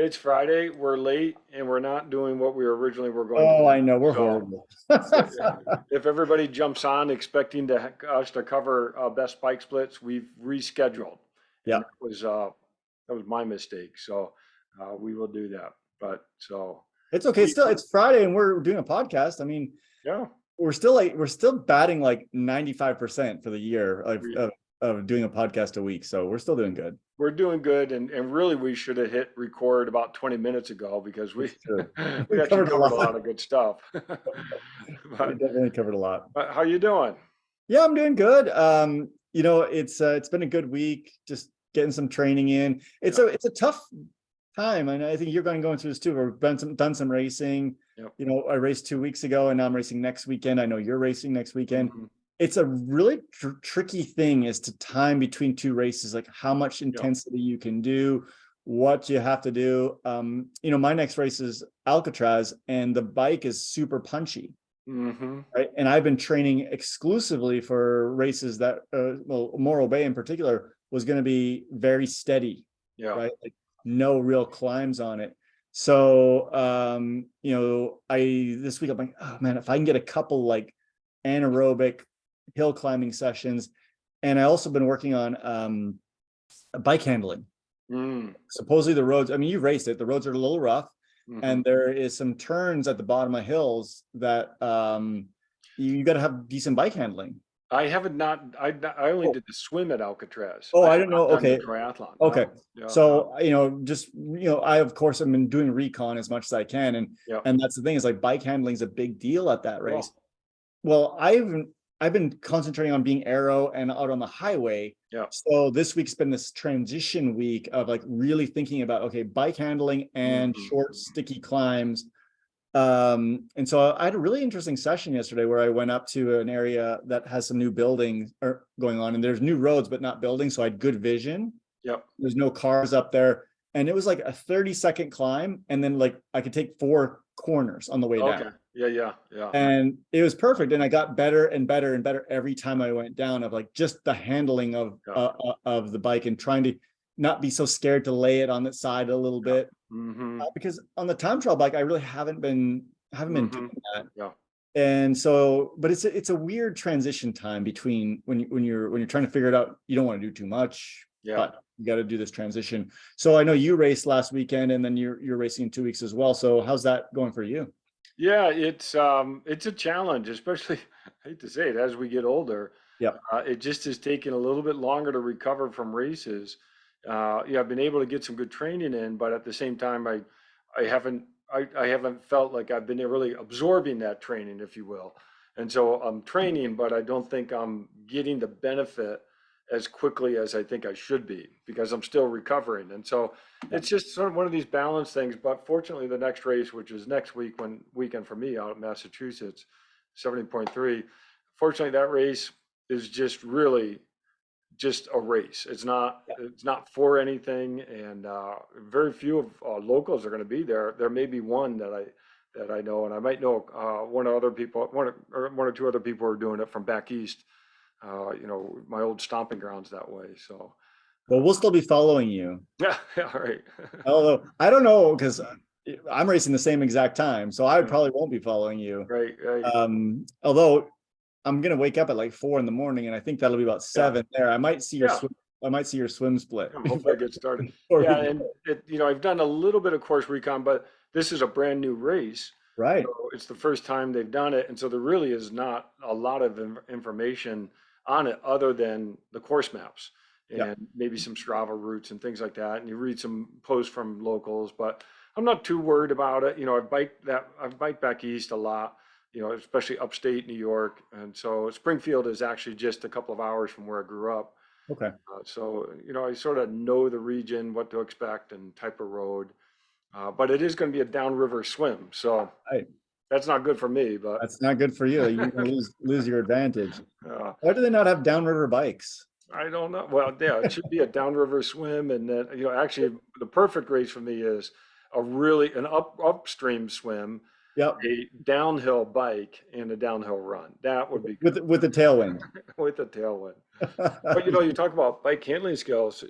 It's Friday, we're late, and we're not doing what we originally were going to Oh, do. I know, we're So horrible. if everybody jumps on expecting us to cover best bike splits, we've rescheduled, and Yeah, that was my mistake. So we will do that. But so it's okay. we Still, it's Friday and we're doing a podcast. I mean, yeah, we're still batting like 95% for the year we of doing a podcast a week. So we're still doing good. we're doing good, and really we should have hit record about 20 minutes ago because we It's true. we We actually covered a covered a lot. lot of good stuff. We But definitely covered a lot. how you doing? Yeah, I'm doing good. It's been a good week, just getting some training in. Yeah, It's a tough time, and I think you're going through this too. We've done some racing. yeah. I raced 2 weeks ago, and now I'm racing next weekend. I know you're racing next weekend. Mhm. It's a really tricky thing is to time between two races, like how much Yeah. intensity you can do, what you have to do. My next race is Alcatraz, and the bike is super punchy, Hmm. right? And I've been training exclusively for races that, Morro Bay in particular, was going to be very steady, Yeah. right? Like no real climbs on it. So, this week I'm like, oh man, if I can get a couple like anaerobic hill climbing sessions, and I also been working on bike handling. Mm. Supposedly the roads, I mean, you raced it, the roads are a little rough, Hmm. and there is some turns at the bottom of hills that you got to have decent bike handling. I haven't not I only Oh, did the swim at Alcatraz. oh, I I have don't know. not done the Okay. triathlon. Okay. No. Yeah. So, I of course have been doing recon as much as I can. And Yeah. and that's the thing, is like bike handling is a big deal at that race. Well, Well, I've been concentrating on being aero and out on the highway. yeah. So this week's been this transition week of like really thinking about, okay, bike handling and Hmm. short, sticky climbs. And so I had a really interesting session yesterday where I went up to an area that has some new buildings going on, and there's new roads, but not buildings. So I had good vision. Yep. There's no cars up there. And it was like a 30-second climb. And then like I could take 4 corners on the way down. Okay. Yeah. Yeah. Yeah. And it was perfect. And I got better and better and better every time I went down, of like just the handling Yeah. of the bike, and trying to not be so scared to lay it on its side a little Yeah. bit. Hmm. Because on the time trial bike, I really haven't been Hmm. doing that. Yeah. And so, but it's a weird transition time between when you're trying to figure it out. You don't want to do too much, Yeah. but you got to do this transition. So I know you raced last weekend, and then you're racing in 2 weeks as well. So how's that going for you? Yeah. It's a challenge, especially I hate to say it, as we get older. Yeah. It just is taking a little bit longer to recover from races. Yeah, I've been able to get some good training in, but at the same time, I haven't, I haven't felt like I've been really absorbing that training, if you will. And so I'm training, but I don't think I'm getting the benefit as quickly as I think I should be because I'm still recovering. And so Yeah. it's just sort of one of these balance things. But fortunately, the next race, which is next weekend for me out in Massachusetts, 70.3. Fortunately, that race is just really just a race. It's not for anything, and very few of locals are going to be there. There may be one that I know, and I might know one or other people, one or two other people who are doing it from back east. My old stomping grounds that way. So Well, we'll still be following you. yeah, all right. Although I don't know, because I'm racing the same exact time, so I Yeah, probably won't be following you. right, right. Although I'm gonna wake up at like 4 in the morning, and I think that'll be about Yeah, 7 there. I might see your yeah. swim. I might see your swim split Hopefully I get started. before Yeah, we and go. I've done a little bit of course recon, but this is a brand new race. Right. So it's the first time they've done it, and so there really is not a lot of information on it other than the course maps Yeah. and maybe some Strava routes and things like that. And you read some posts from locals, but I'm not too worried about it. I've biked back east a lot, especially upstate New York, and so Springfield is actually just a couple of hours from where I grew up. Okay. So I sort of know the region, what to expect, and type of road. But it is going to be a downriver swim, so Right. that's not good for me. But That's not good for you. You're gonna lose your advantage. uh, Why do they not have downriver bikes? I don't know. Well, yeah, it should be a downriver swim, and then actually, the perfect race for me is an upstream swim, Yep. a downhill bike, and a downhill run. That would be With the tailwind. with a tailwind. But you talk about bike handling skills.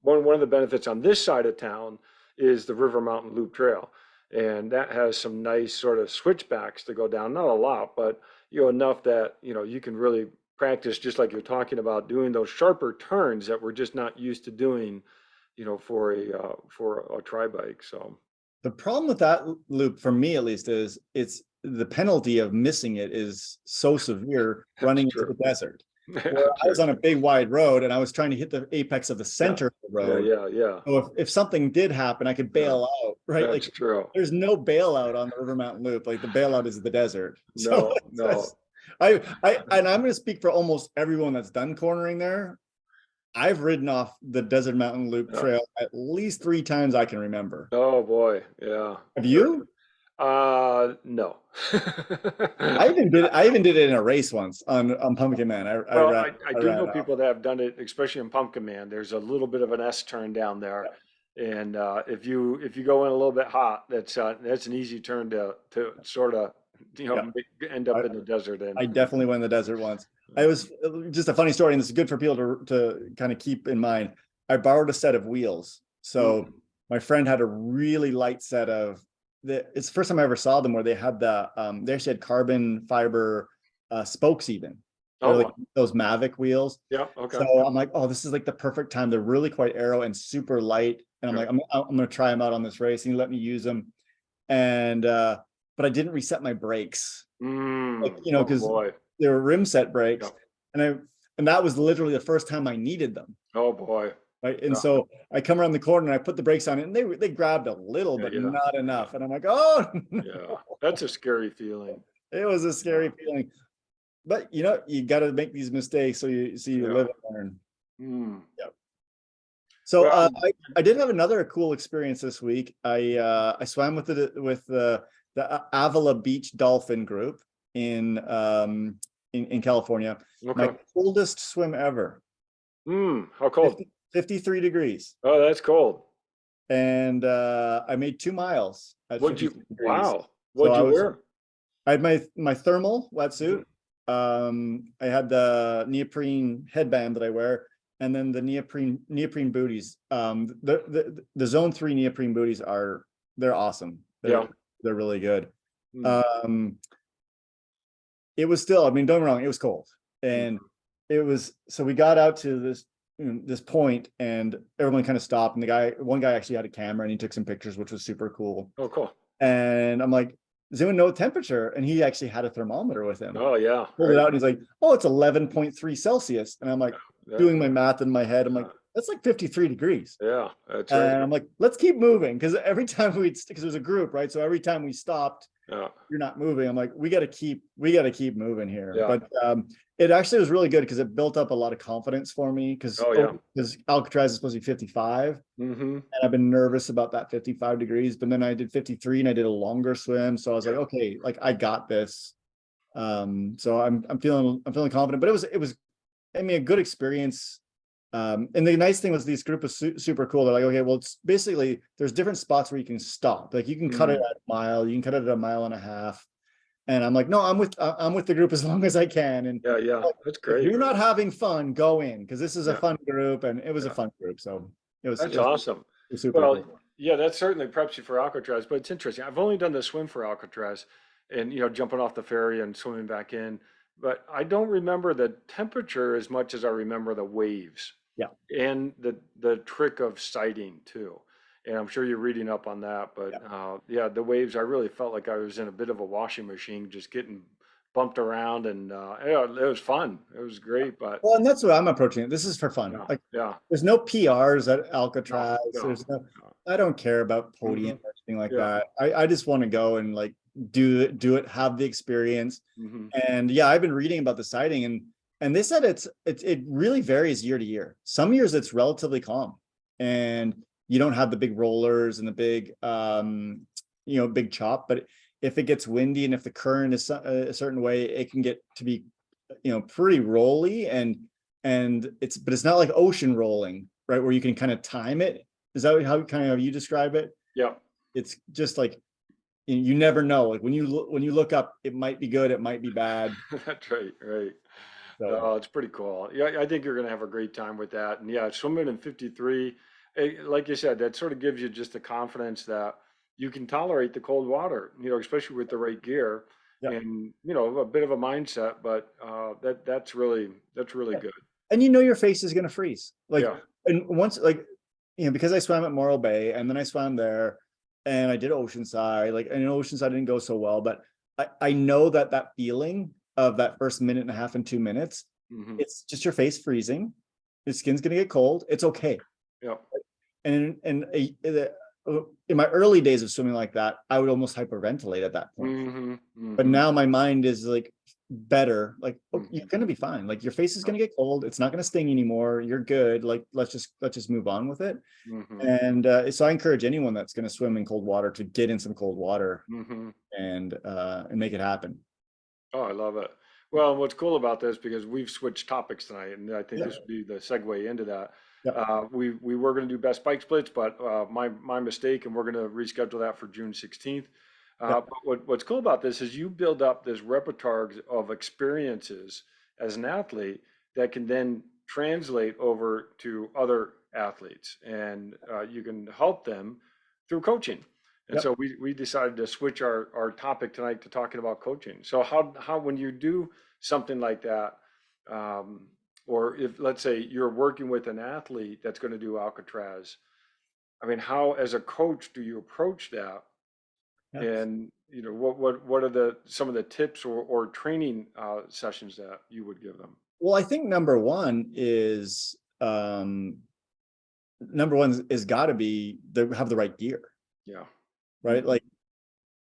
One of the benefits on this side of town is the River Mountain Loop Trail. And that has some nice sort of switchbacks to go down, not a lot, but enough that, you can really practice just like you're talking about doing those sharper turns that we're just not used to doing, for a tri bike. So The problem with that loop, for me at least, is it's the penalty of missing it is so severe that's running into true. the desert. Where That's I was very on a true. big wide road and I was trying to hit the apex of the Yeah. center of the Yeah. road. Yeah. Yeah. So if something did happen, I could Yeah. bail out, right? That's Like true. there's no bailout on the River Mountain Loop. Like the bailout is the desert. So No, it's no. just, and I'm going to speak for almost everyone that's done cornering there. I've ridden off the Desert Mountain Loop Yeah. Trail at least 3 times I can remember. Oh boy. Yeah. Have you? No. I even did it in a race once on Pumpkin Man. Well, I I do ran know off. people that have done it, especially in Pumpkin Man. There's a little bit of an S turn down there, and if you go in a little bit hot, that's an easy turn to sort of Yeah, end up I, in the desert in. I definitely went in the desert once. I was just a funny story, and this is good for people to kind of keep in mind. I borrowed a set of wheels, so Mm. my friend had a really light set of. It's the first time I ever saw them where they had they actually had carbon fiber spokes even. They're like Oh, those Mavic wheels. yeah, okay. So I'm like, oh, this is like the perfect time. They're really quite aero and super light. And I'm Yeah. like, I'm gonna try them out on this race. And he let me use them. And but I didn't reset my brakes, like Oh because boy. they were rim set brakes, Yeah. and that was literally the first time I needed them. Oh boy. Right. And Yeah. so I come around the corner and I put the brakes on it, and they grabbed a little, Yeah. but Yeah. not Yeah. enough. And I'm like, oh, Yeah. That's a scary feeling. it was a scary Yeah. feeling. But you got to make these mistakes so you Yeah. live and learn. Mm. Yeah. So Well, I did have another cool experience this week. I swam with the Avila Beach Dolphin Group in California. My okay. coldest swim ever, How cold? 53 degrees. Oh, that's cold. And I made 2 miles at What'd 53 you, degrees. wow. So What'd you wear? I had my thermal wetsuit. Mhm. I had the neoprene headband that I wear, and then the neoprene booties. The Zone 3 neoprene booties they're awesome. Yeah. They're really good. Mm, Um, it was still, I mean, don't get me wrong, it was cold, and mhm. so we got out to this point, and everyone kind of stopped, and one guy actually had a camera and he took some pictures, which was super cool. Oh, cool. And I'm like, does anyone know temperature? And he actually had a thermometer with him. Oh, yeah. Pulled it Right. out and he's like, oh, it's 11.3 Celsius. And I'm like, Yeah. doing my math in my head. I'm like, Yeah. that's like 53 degrees. Yeah. That's right. And I'm like, let's keep moving. Because every time because there's a group, right? So every time we stopped, Yeah. you're not moving. I'm like, we got to keep moving here. Yeah. But it actually was really good because it built up a lot of confidence for me because Oh, yeah. Alcatraz is supposed to be 55. Mm-hmm. And I've been nervous about that 55 degrees, but then I did 53 and I did a longer swim. So I was like, Yeah. okay, like I got this. So I'm feeling confident, but it was, I mean, a good experience. And the nice thing was this group was super cool. They're like, okay, well, it's basically, there's different spots where you can stop. Like you can cut it at a mile, you can cut it at a mile and a half. And I'm like, no, I'm with the group as long as I can. And Yeah. Yeah. like, That's if great. you're not having fun, go in because this is a Yeah. fun group, and it was a Yeah. fun group. So it was That's awesome. super Well, cool. yeah, that certainly preps you for Alcatraz, but it's interesting. I've only done the swim for Alcatraz and, jumping off the ferry and swimming back in, but I don't remember the temperature as much as I remember the waves Yeah. and the trick of sighting too. And I'm sure you're reading up on that, but Yeah. yeah, the waves, I really felt like I was in a bit of a washing machine, just getting bumped around and yeah, it was fun. It was great, but Well, and that's what I'm approaching it. This is for fun. yeah, Like yeah, there's no PRs at no, Alcatraz. no, There's no, no. I don't care about Hmm. podium or anything like Yeah. that. I just want to go and like do it, have the experience. Hmm. And yeah, I've been reading about the sighting, and they said it really varies year to year. Some years it's relatively calm and you don't have the big rollers and the big big chop, but if it gets windy and if the current is a certain way, it can get to be pretty rolly, and it's not like ocean rolling, right, where you can kind of time it. Is that how kind of you describe it? Yeah. It's just like you never know. Like when you look up, it might be good, it might be bad. That's right, right. So Oh, it's pretty cool. Yeah, I think you're gonna have a great time with that. And yeah, swimming in 53. like you said, that sort of gives you just the confidence that you can tolerate the cold water, especially with the right gear Yeah. and, a bit of a mindset, but that's really Yeah. good. And you know your face is going to freeze. Like, Yeah. and once, like, because I swam at Morro Bay and then I swam there and I did Oceanside, like, and Oceanside didn't go so well, but I know that feeling of that first minute and a half and 2 minutes, Hmm. it's just your face freezing. Your skin's going to get cold. It's okay. Yeah. And in my early days of swimming like that, I would almost hyperventilate at that point. Hmm. But Hmm. now my mind is like better. Like, oh, you're Hmm. gonna be fine. Like your face is Yeah. gonna get cold. It's not gonna sting anymore. You're good. Like let's just move on with it. Hmm. And so I encourage anyone that's gonna swim in cold water to get in some cold water Hmm. and make it happen. Oh, I love it. Well, and what's cool about this, because we've switched topics tonight, and I think Yeah. this would be the segue into that. Yeah. We were going to do best bike splits, but my mistake, and we're going to reschedule that for June 16th. Yeah. But what's cool about this is you build up this repertoire of experiences as an athlete that can then translate over to other athletes, and you can help them through coaching. And Yeah. so we decided to switch our topic tonight to talking about coaching. So how when you do something like that, um, or if let's say you're working with an athlete that's going to do Alcatraz, I mean, how as a coach do you approach that? Yeah. And what are the some of the tips or training sessions that you would give them? Well, I think number one is got to be have the right gear, Yeah. right? Like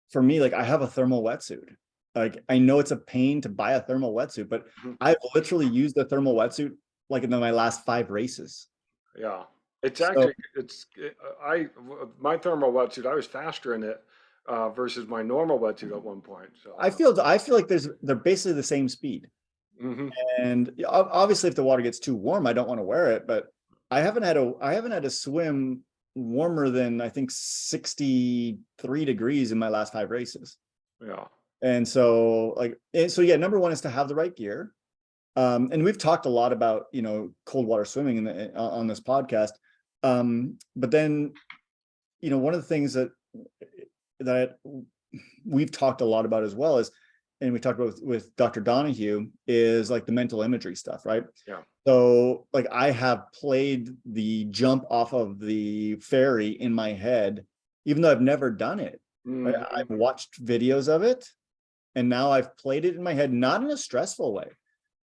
for me, like I have a thermal wetsuit. Like I know it's a pain to buy a thermal wetsuit, but Mhm. I've literally used the thermal wetsuit like in my last 5 races. Yeah. It's So actually my thermal wetsuit, I was faster in it versus my normal wetsuit at one point. So I feel like they're basically the same speed. hmm. And obviously, if the water gets too warm, I don't want to wear it. But I haven't had a swim warmer than I think 63 degrees in my last 5 races. Yeah. And so yeah, number one is to have the right gear. And we've talked a lot about cold water swimming on this podcast. But then one of the things that we've talked a lot about as well is, and we talked about with Dr. Donahue, is like the mental imagery stuff, right? Yeah. So like I have played the jump off of the ferry in my head, even though I've never done it. Right? Hmm. I've watched videos of it, and now I've played it in my head, not in a stressful way.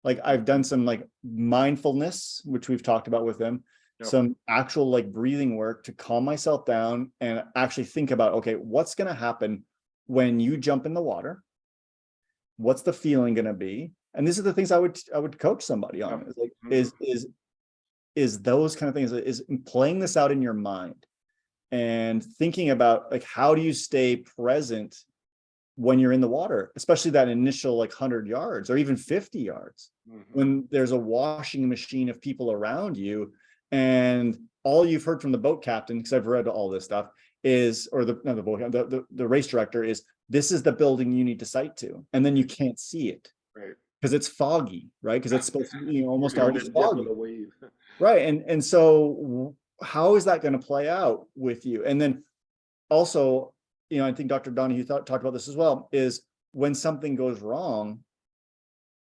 Like I've done some like mindfulness, which we've talked about with them, Yep. some actual like breathing work to calm myself down and actually think about, okay, what's going to happen when you jump in the water? What's the feeling going to be? And these are the things I would coach somebody on. Yep. Is like Hmm. is those kind of things, is playing this out in your mind and thinking about like how do you stay present when you're in the water, especially that initial like 100 yards or even 50 yards, Hmm. when there's a washing machine of people around you, and all you've heard from the boat captain, because I've read all this stuff, is, or the not the boat, the race director is, this is the building you need to sight to, and then you can't see it Right. because it's foggy, right? Because it's supposed to be almost You're in the always dip of foggy, the wave. right? And so how is that going to play out with you? And then also, I think Dr. Donahue talked about this as well, is when something goes wrong,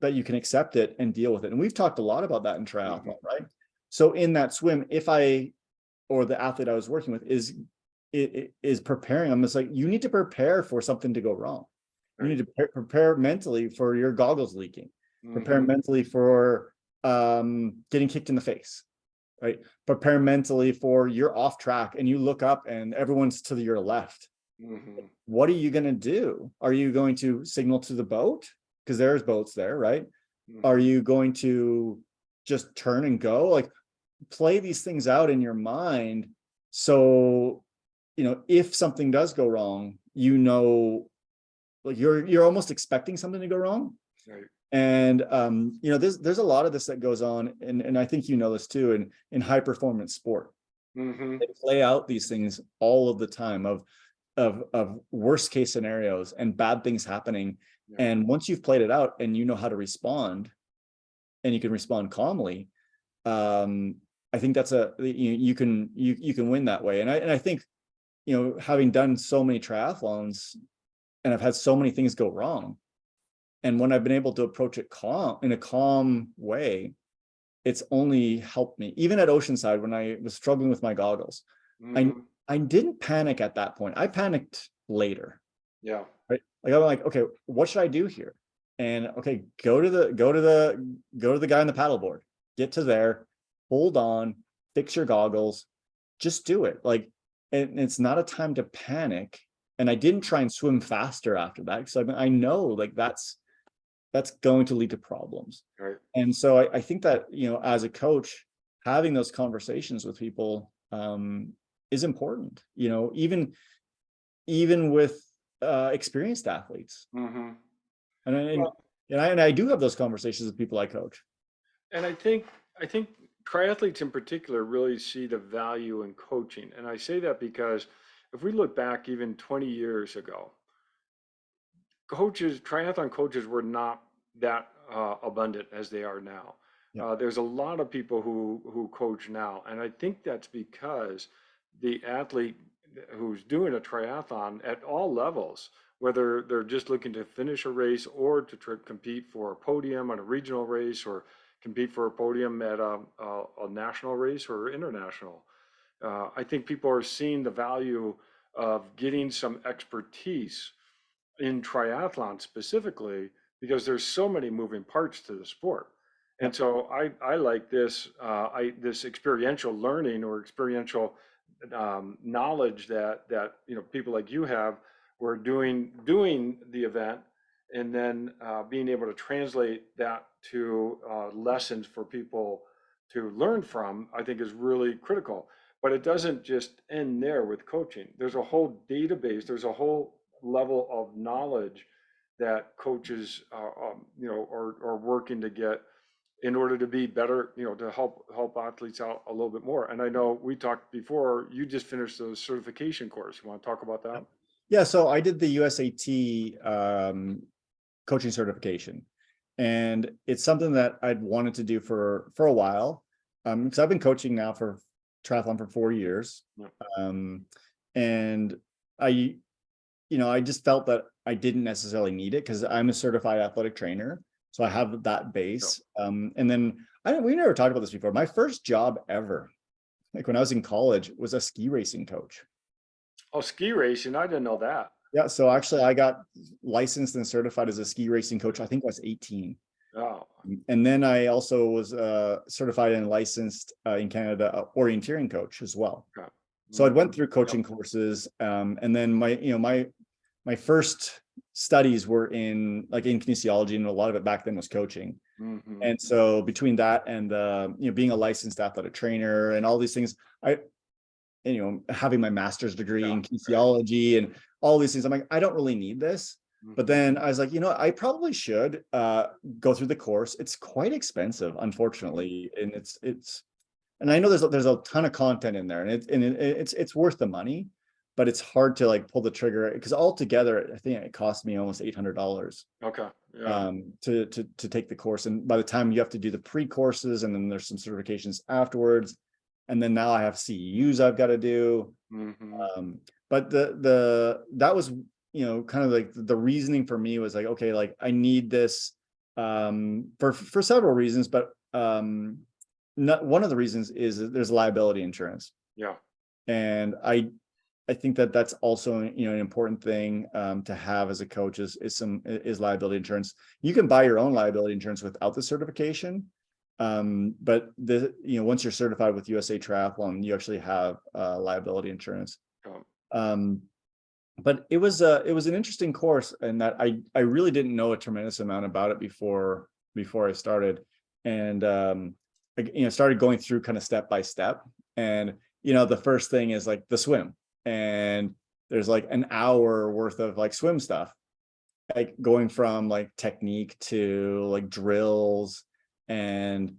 that you can accept it and deal with it. And we've talked a lot about that in Hmm. triathlon, right? So in that swim, or the athlete I was working with is preparing them. It's like, you need to prepare for something to go wrong. You Right. need to prepare mentally for your goggles leaking, prepare Hmm. mentally for getting kicked in the face, right? Prepare mentally for you're off track and you look up and everyone's to your left. Hmm. What are you going to do? Are you going to signal to the boat? Because there's boats there, right? Are Hmm. you going to just turn and go? Like, play these things out in your mind. So, if something does go wrong, like you're almost expecting something to go wrong. Right. And there's a lot of this that goes on, and I think this too, in high performance sport. Hmm. They play out these things all of the time of worst case scenarios and bad things happening. Yeah. And once you've played it out and you know how to respond, and you can respond calmly, um, I think that's you can win that way. And I think, having done so many triathlons and I've had so many things go wrong, and when I've been able to approach it in a calm way, it's only helped me. Even at Oceanside, when I was struggling with my goggles, Mhm. I didn't panic at that point. I panicked later, Yeah. right? Like I'm like, okay, what should I do here? And okay, go to the guy on the paddleboard, get to there, hold on, fix your goggles, just do it. Like, and it's not a time to panic. And I didn't try and swim faster after that, because I know like that's going to lead to problems. Right. And so I think that, as a coach, having those conversations with people is important, even with experienced athletes. Mhm. And I, and, Well, and I do have those conversations with people I coach. and I think triathletes in particular really see the value in coaching. And I say that because if we look back even 20 years ago, triathlon coaches were not that abundant as they are now. Yeah. There's a lot of people who coach now, and I think that's because the athlete who's doing a triathlon at all levels, whether they're just looking to finish a race or to compete for a podium on a regional race or compete for a podium at a national race or international, I think people are seeing the value of getting some expertise in triathlon specifically because there's so many moving parts to the sport. And Yep. so I like this experiential learning or experiential knowledge that people like you have. We're doing the event and then being able to translate that to lessons for people to learn from, I think is really critical. But it doesn't just end there with coaching. There's a whole database. There's a whole level of knowledge that coaches are working to get in order to be better, to help athletes out a little bit more. And I know we talked before, you just finished the certification course. You want to talk about that? Yep. Yeah. So I did the USAT coaching certification, and it's something that I'd wanted to do for a while, because I've been coaching now for triathlon for 4 years. Yeah. um, and I just felt that I didn't necessarily need it because I'm a certified athletic trainer, so I have that No. base. And then we never talked about this before. My first job ever, like when I was in college, was a ski racing coach. Oh, ski racing. I didn't know that. Yeah, so actually I got licensed and certified as a ski racing coach, I think I was 18. Oh, And then I also was certified and licensed in Canada orienteering coach as well. okay. So I went Mhm. through Yep. coaching courses, and then my first studies were in kinesiology, and a lot of it back then was coaching. Mhm. And so between that and being a licensed athletic trainer and all these things, having my master's degree Yeah. in Right. kinesiology and all these things, I'm like, I don't really need this. But Mhm. then I was like, I probably should go through the course. It's quite expensive, unfortunately, and and I know there's a ton of content in there, and it's worth the money, but it's hard to like pull the trigger because altogether, I think it cost me almost $800 Okay. Yeah. to take the course. And by the time you have to do the pre-courses, and then there's some certifications afterwards, and then now I have CEUs I've got to do. Mhm. But that was kind of like the reasoning for me was like, okay, like I need this for several reasons, but not one of the reasons is that there's liability insurance. Yeah. And I think that that's also an important thing to have as a coach is liability insurance. You can buy your own liability insurance without the certification, but once you're certified with USA Triathlon, you actually have liability insurance. Yeah. Um, but it was an interesting course, and that I really didn't know a tremendous amount about it before I started, and I started going through kind of step by step. And the first thing is like the swim, and there's like an hour worth of like swim stuff, like going from like technique to like drills, and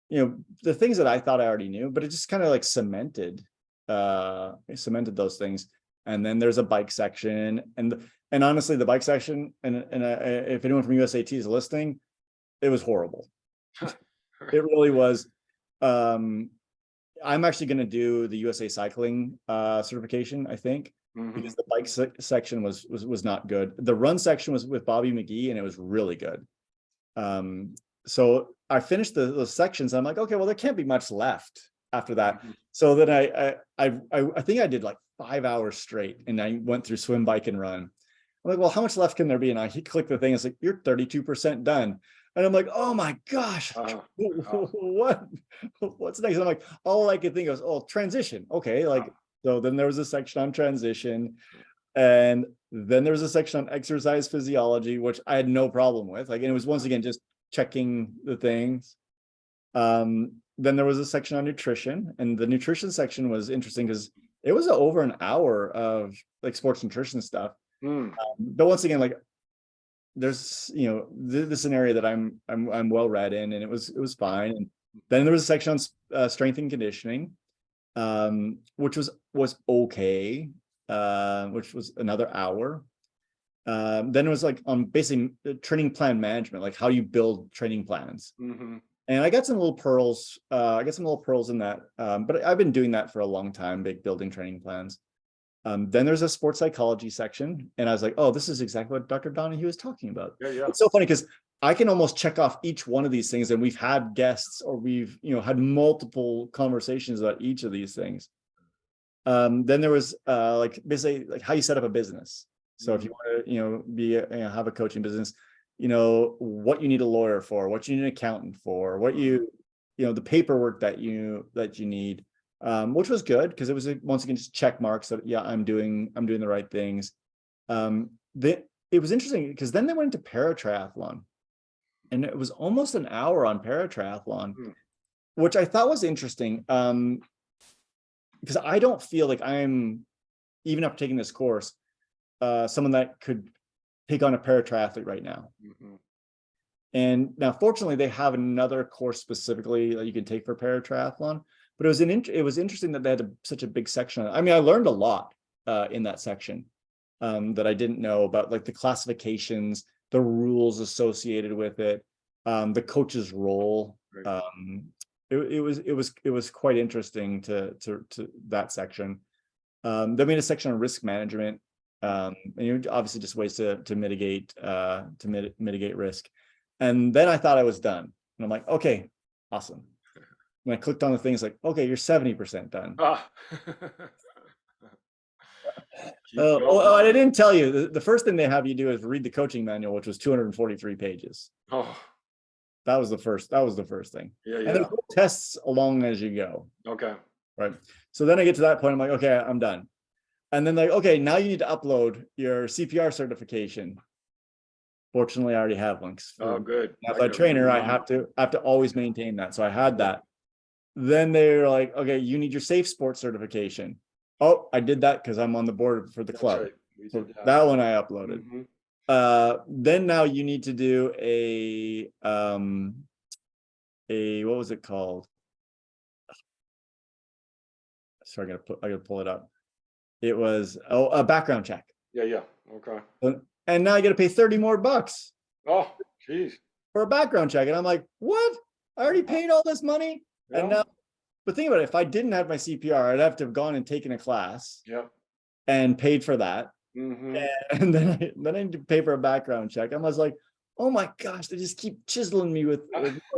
the things that I thought I already knew, but it just kind of like cemented those things. And then there's a bike section, and honestly, the bike section, and if anyone from USAT is listening, it was horrible. It really was. I'm actually going to do the USA Cycling certification, I think, because the bike section was not good. The run section was with Bobby McGee, and it was really good. So I finished those sections. And I'm like, okay, well, there can't be much left after that. So then I think I did like 5 hours straight, and I went through swim, bike, and run. I'm like, well, how much left can there be? And I click the thing. It's like, you're 32% done. And I'm like, oh my gosh, what's next? And I'm like, all I could think of was, oh, transition. Okay, like, so then there was a section on transition, and then there was a section on exercise physiology, which I had no problem with. Like, and it was once again just checking the things. Then there was a section on nutrition, and the nutrition section was interesting because it was over an hour of like sports nutrition stuff. But once again, like, there's, you know, this area that I'm well read in, and it was fine. And then there was a section on strength and conditioning, which was okay, which was another hour. Then it was like on basically training plan management, like how you build training plans. And I got some little pearls. I got some little pearls in that. But I've been doing that for a long time, building training plans. Then there's a sports psychology section, and I was like, oh, this is exactly what Dr. Donahue was talking about. It's so funny because I can almost check off each one of these things, and we've had guests, or we've, you know, had multiple conversations about each of these things. Then there was like basically like how you set up a business. So if you want to, you know, have a coaching business, you know, what you need a lawyer for, what you need an accountant for, what you know, the paperwork that you need. Which was good because it was once again just check marks that, yeah, I'm doing the right things. It was interesting because then they went into paratriathlon, and it was almost an hour on paratriathlon, which I thought was interesting. Because I don't feel like I'm, even after taking this course, someone that could take on a paratriathlete right now. And now, fortunately, they have another course specifically that you can take for paratriathlon. But it was interesting that they had such a big section. I mean, I learned a lot in that section that I didn't know about, like the classifications, the rules associated with it, the coach's role. It was quite interesting to that section. They made a section on risk management, and obviously just ways to mitigate risk. And then I thought I was done, and I'm like, okay, awesome. When I clicked on the things, like, okay, you're 70% done. I didn't tell you. The first thing they have you do is read the coaching manual, which was 243 pages. That was the first thing. And there's tests along as you go. Okay. Right. So then I get to that point, I'm like, okay, I'm done. And then like, okay, now you need to upload your CPR certification. Fortunately, I already have one. Oh, good. As a trainer, I have to always maintain that. So I had that. Then they're like, okay, you need your safe sports certification. Oh, I did that because I'm on the board for the club. Right. So that one I uploaded. Then now you need to do a what was it called? Sorry, I gotta pull it up. It was a background check. Yeah. Okay. And now I gotta pay 30 more bucks. Oh, geez. For a background check. And I'm like, what? I already paid all this money? Yeah. And now, but think about it, if I didn't have my CPR, I'd have to have gone and taken a class. And paid for that. And then I need to pay for a background check. I was like, oh my gosh, they just keep chiseling me with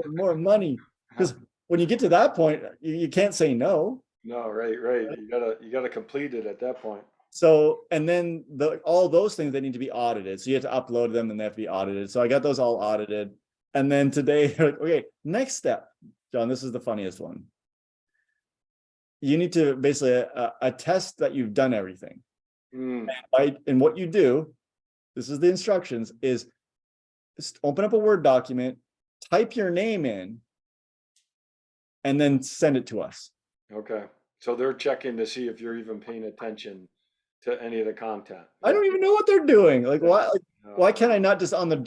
more money. Because when you get to that point, you can't say no. No, right. You gotta complete it at that point. So, and then all those things, they need to be audited. So you have to upload them and they have to be audited. So I got those all audited. And then today, like, okay, next step, John, this is the funniest one. You need to basically attest that you've done everything. And what you do, this is the instructions, is just open up a Word document, type your name in, and then send it to us. Okay. So they're checking to see if you're even paying attention to any of the content. I don't even know what they're doing. Like, why can't I not just on the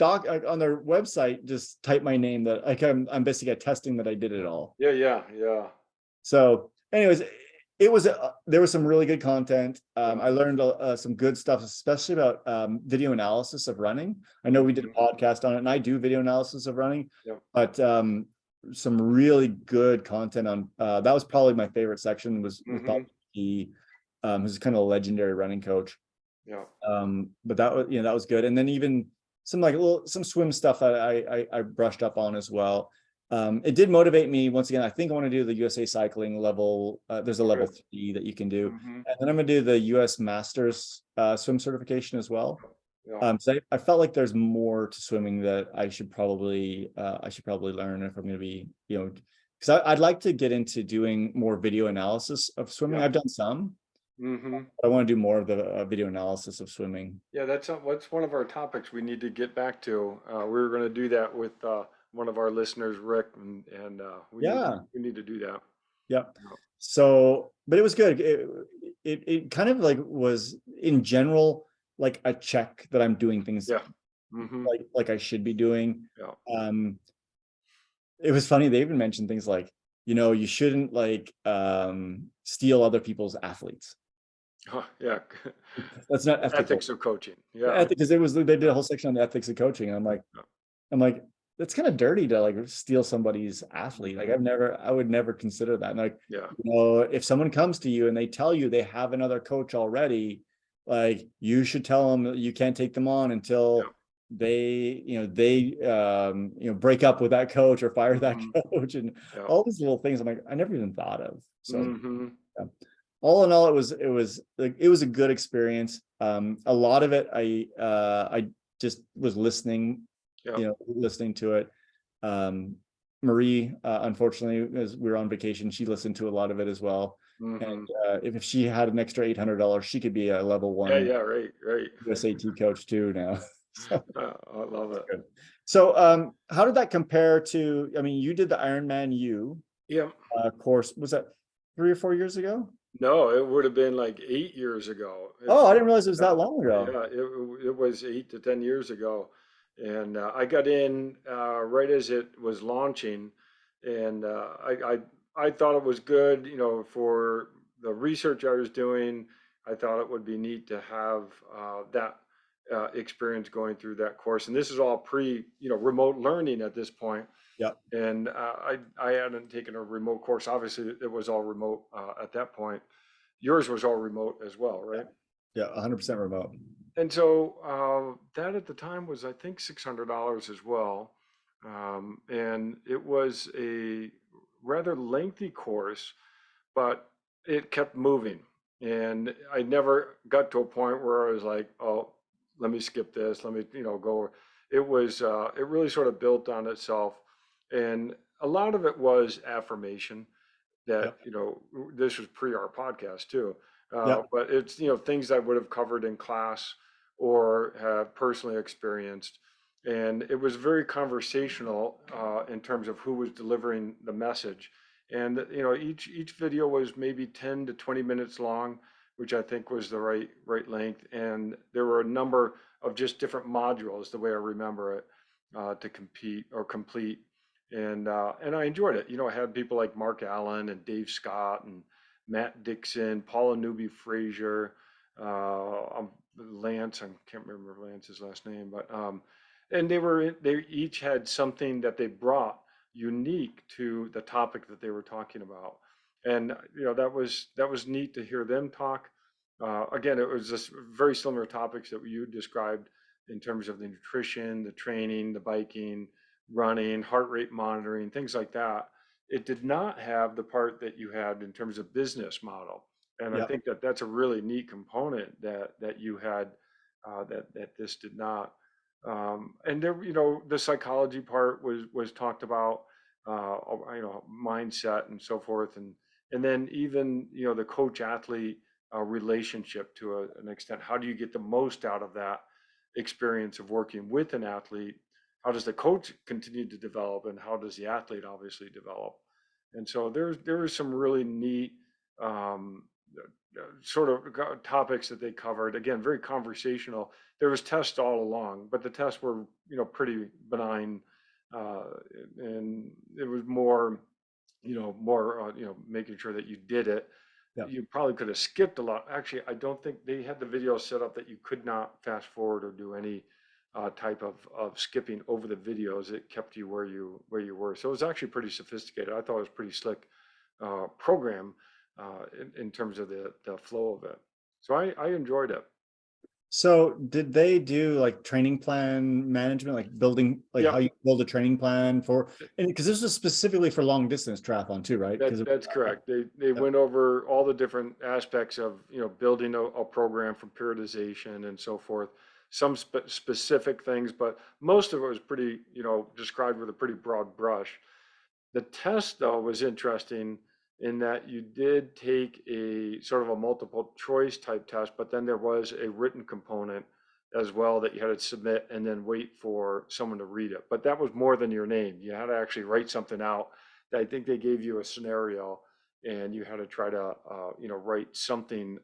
on their website just type my name, that like I'm basically attesting that I did it all. Yeah. So anyways, there was some really good content. I learned some good stuff, especially about video analysis of running. I know we did a podcast on it, and I do video analysis of running, but some really good content on, that was probably my favorite section was Mm-hmm. Bob McGee, who's kind of a legendary running coach. Yeah. But that was, that was good. And then even some like some swim stuff that I brushed up on as well. It did motivate me once again. I think I want to do the USA cycling level. There's a level Good. 3 that you can do. Mm-hmm. And then I'm gonna do the US Masters swim certification as well. Yeah. So I felt like there's more to swimming that I should probably learn if I'm going to be, because I'd like to get into doing more video analysis of swimming. Yeah. I've done some, Mm-hmm. but I want to do more of the video analysis of swimming. Yeah, what's one of our topics we need to get back to. We were going to do that with one of our listeners, Rick, and Yeah, we need to do that. yeah. Yeah. So, but it was good. It kind of like was in general like a check that I'm doing things Yeah. Mm-hmm. like I should be doing. Yeah. Um, it was funny. They even mentioned things like, you shouldn't like steal other people's athletes. Oh, yeah. That's not ethical. Ethics of coaching. The Yeah. ethic, because they did a whole section on the ethics of coaching, and I'm like, that's kind of dirty to like steal somebody's athlete. Like Mhm. I would never consider that. And like, Yeah. if someone comes to you and they tell you they have another coach already, like you should tell them that you can't take them on Yeah. until they break up with that coach or fire that Hmm. coach and Yeah. all these little things. I'm like, I never even thought of. So Hmm. yeah. All in all, it was a good experience. A lot of it, I just was listening, Yeah. listening to it. Marie, unfortunately, as we were on vacation, she listened to a lot of it as well. And Hmm. if she had an extra $800, she could be a level Yeah. 1 Yeah. Right. Right. USAT coach too now. So I love it. good. So, how did that compare to? I mean, you did the Ironman U Yeah. course. Was that 3 or 4 years ago? No, it would have been like 8 years ago. Oh, I didn't realize it was Yeah, that long ago. yeah, it was 8 to 10 years ago, and I got in right as it was launching, and I thought it was good, for the research I was doing. I thought it would be neat to have that experience going through that course, and this is all remote learning at this point. Yeah. And I hadn't taken a remote course. Obviously, it was all remote at that point. Yours was all remote as well, Yeah. right? Yeah. 100% remote. And so that at the time was, I think, $600 as well. And it was a rather lengthy course, but it kept moving. And I never got to a point where I was like, oh, let me skip this. Let me, go. It really sort of built on itself. And a lot of it was affirmation that, Yep. this was pre our podcast too. Yep. But it's, things I would have covered in class or have personally experienced. And it was very conversational in terms of who was delivering the message. And, each video was maybe 10 to 20 minutes long, which I think was the right length. And there were a number of just different modules, the way I remember it, to compete or complete, and I enjoyed it. I had people like Mark Allen and Dave Scott and Matt Dixon, Paula Newby Frazier, Lance. I can't remember Lance's last name, but and they each had something that they brought unique to the topic that they were talking about, and that was neat to hear them talk. Again, it was just very similar topics that you described in terms of the nutrition, the training, the biking, running, heart rate monitoring, things like that. It did not have the part that you had in terms of business model. And I Yep. think that that's a really neat component that you had that this did not. And there, the psychology part was talked about, mindset and so forth, and then even the coach athlete relationship to an extent. How do you get the most out of that experience of working with an athlete? How does the coach continue to develop, and how does the athlete obviously develop? And so there was some really neat um, sort of topics that they covered. Again, very conversational. There was tests all along, but the tests were pretty benign, uh, and it was more making sure that you did it. Yep. You probably could have skipped a lot. Actually, I don't think they had the video set up that you could not fast forward or do any type of skipping over the videos. It kept you where you were. So it was actually pretty sophisticated. I thought it was pretty slick program in terms of the flow of it. So I enjoyed it. So did they do like training plan management, like building, like how Yep. you build a training plan for, and because this was specifically for long distance triathlon too, right? Because That's correct. They went over all the different aspects of, building a program for periodization and so forth. Some specific things, but most of it was pretty, described with a pretty broad brush. The test, though, was interesting in that you did take a sort of a multiple choice type test, but then there was a written component as well that you had to submit and then wait for someone to read it. But that was more than your name. You had to actually write something out. I think they gave you a scenario and you had to try to, write something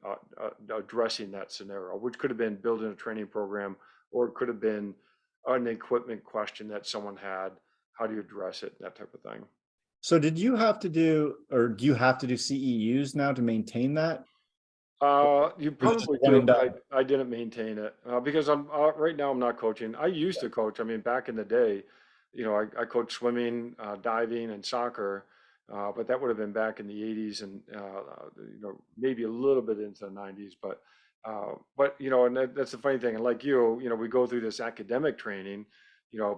addressing that scenario, which could have been building a training program, or it could have been an equipment question that someone had. How do you address it? That type of thing. So did you have to do, or do you have to do CEUs now to maintain that? You Or is it just probably one do, and but done? I didn't maintain it because I'm right now I'm not coaching. I used to coach. I mean, back in the day, I coached swimming, diving, and soccer, but that would have been back in the 80s and maybe a little bit into the 90s. But and that's the funny thing. And like we go through this academic training,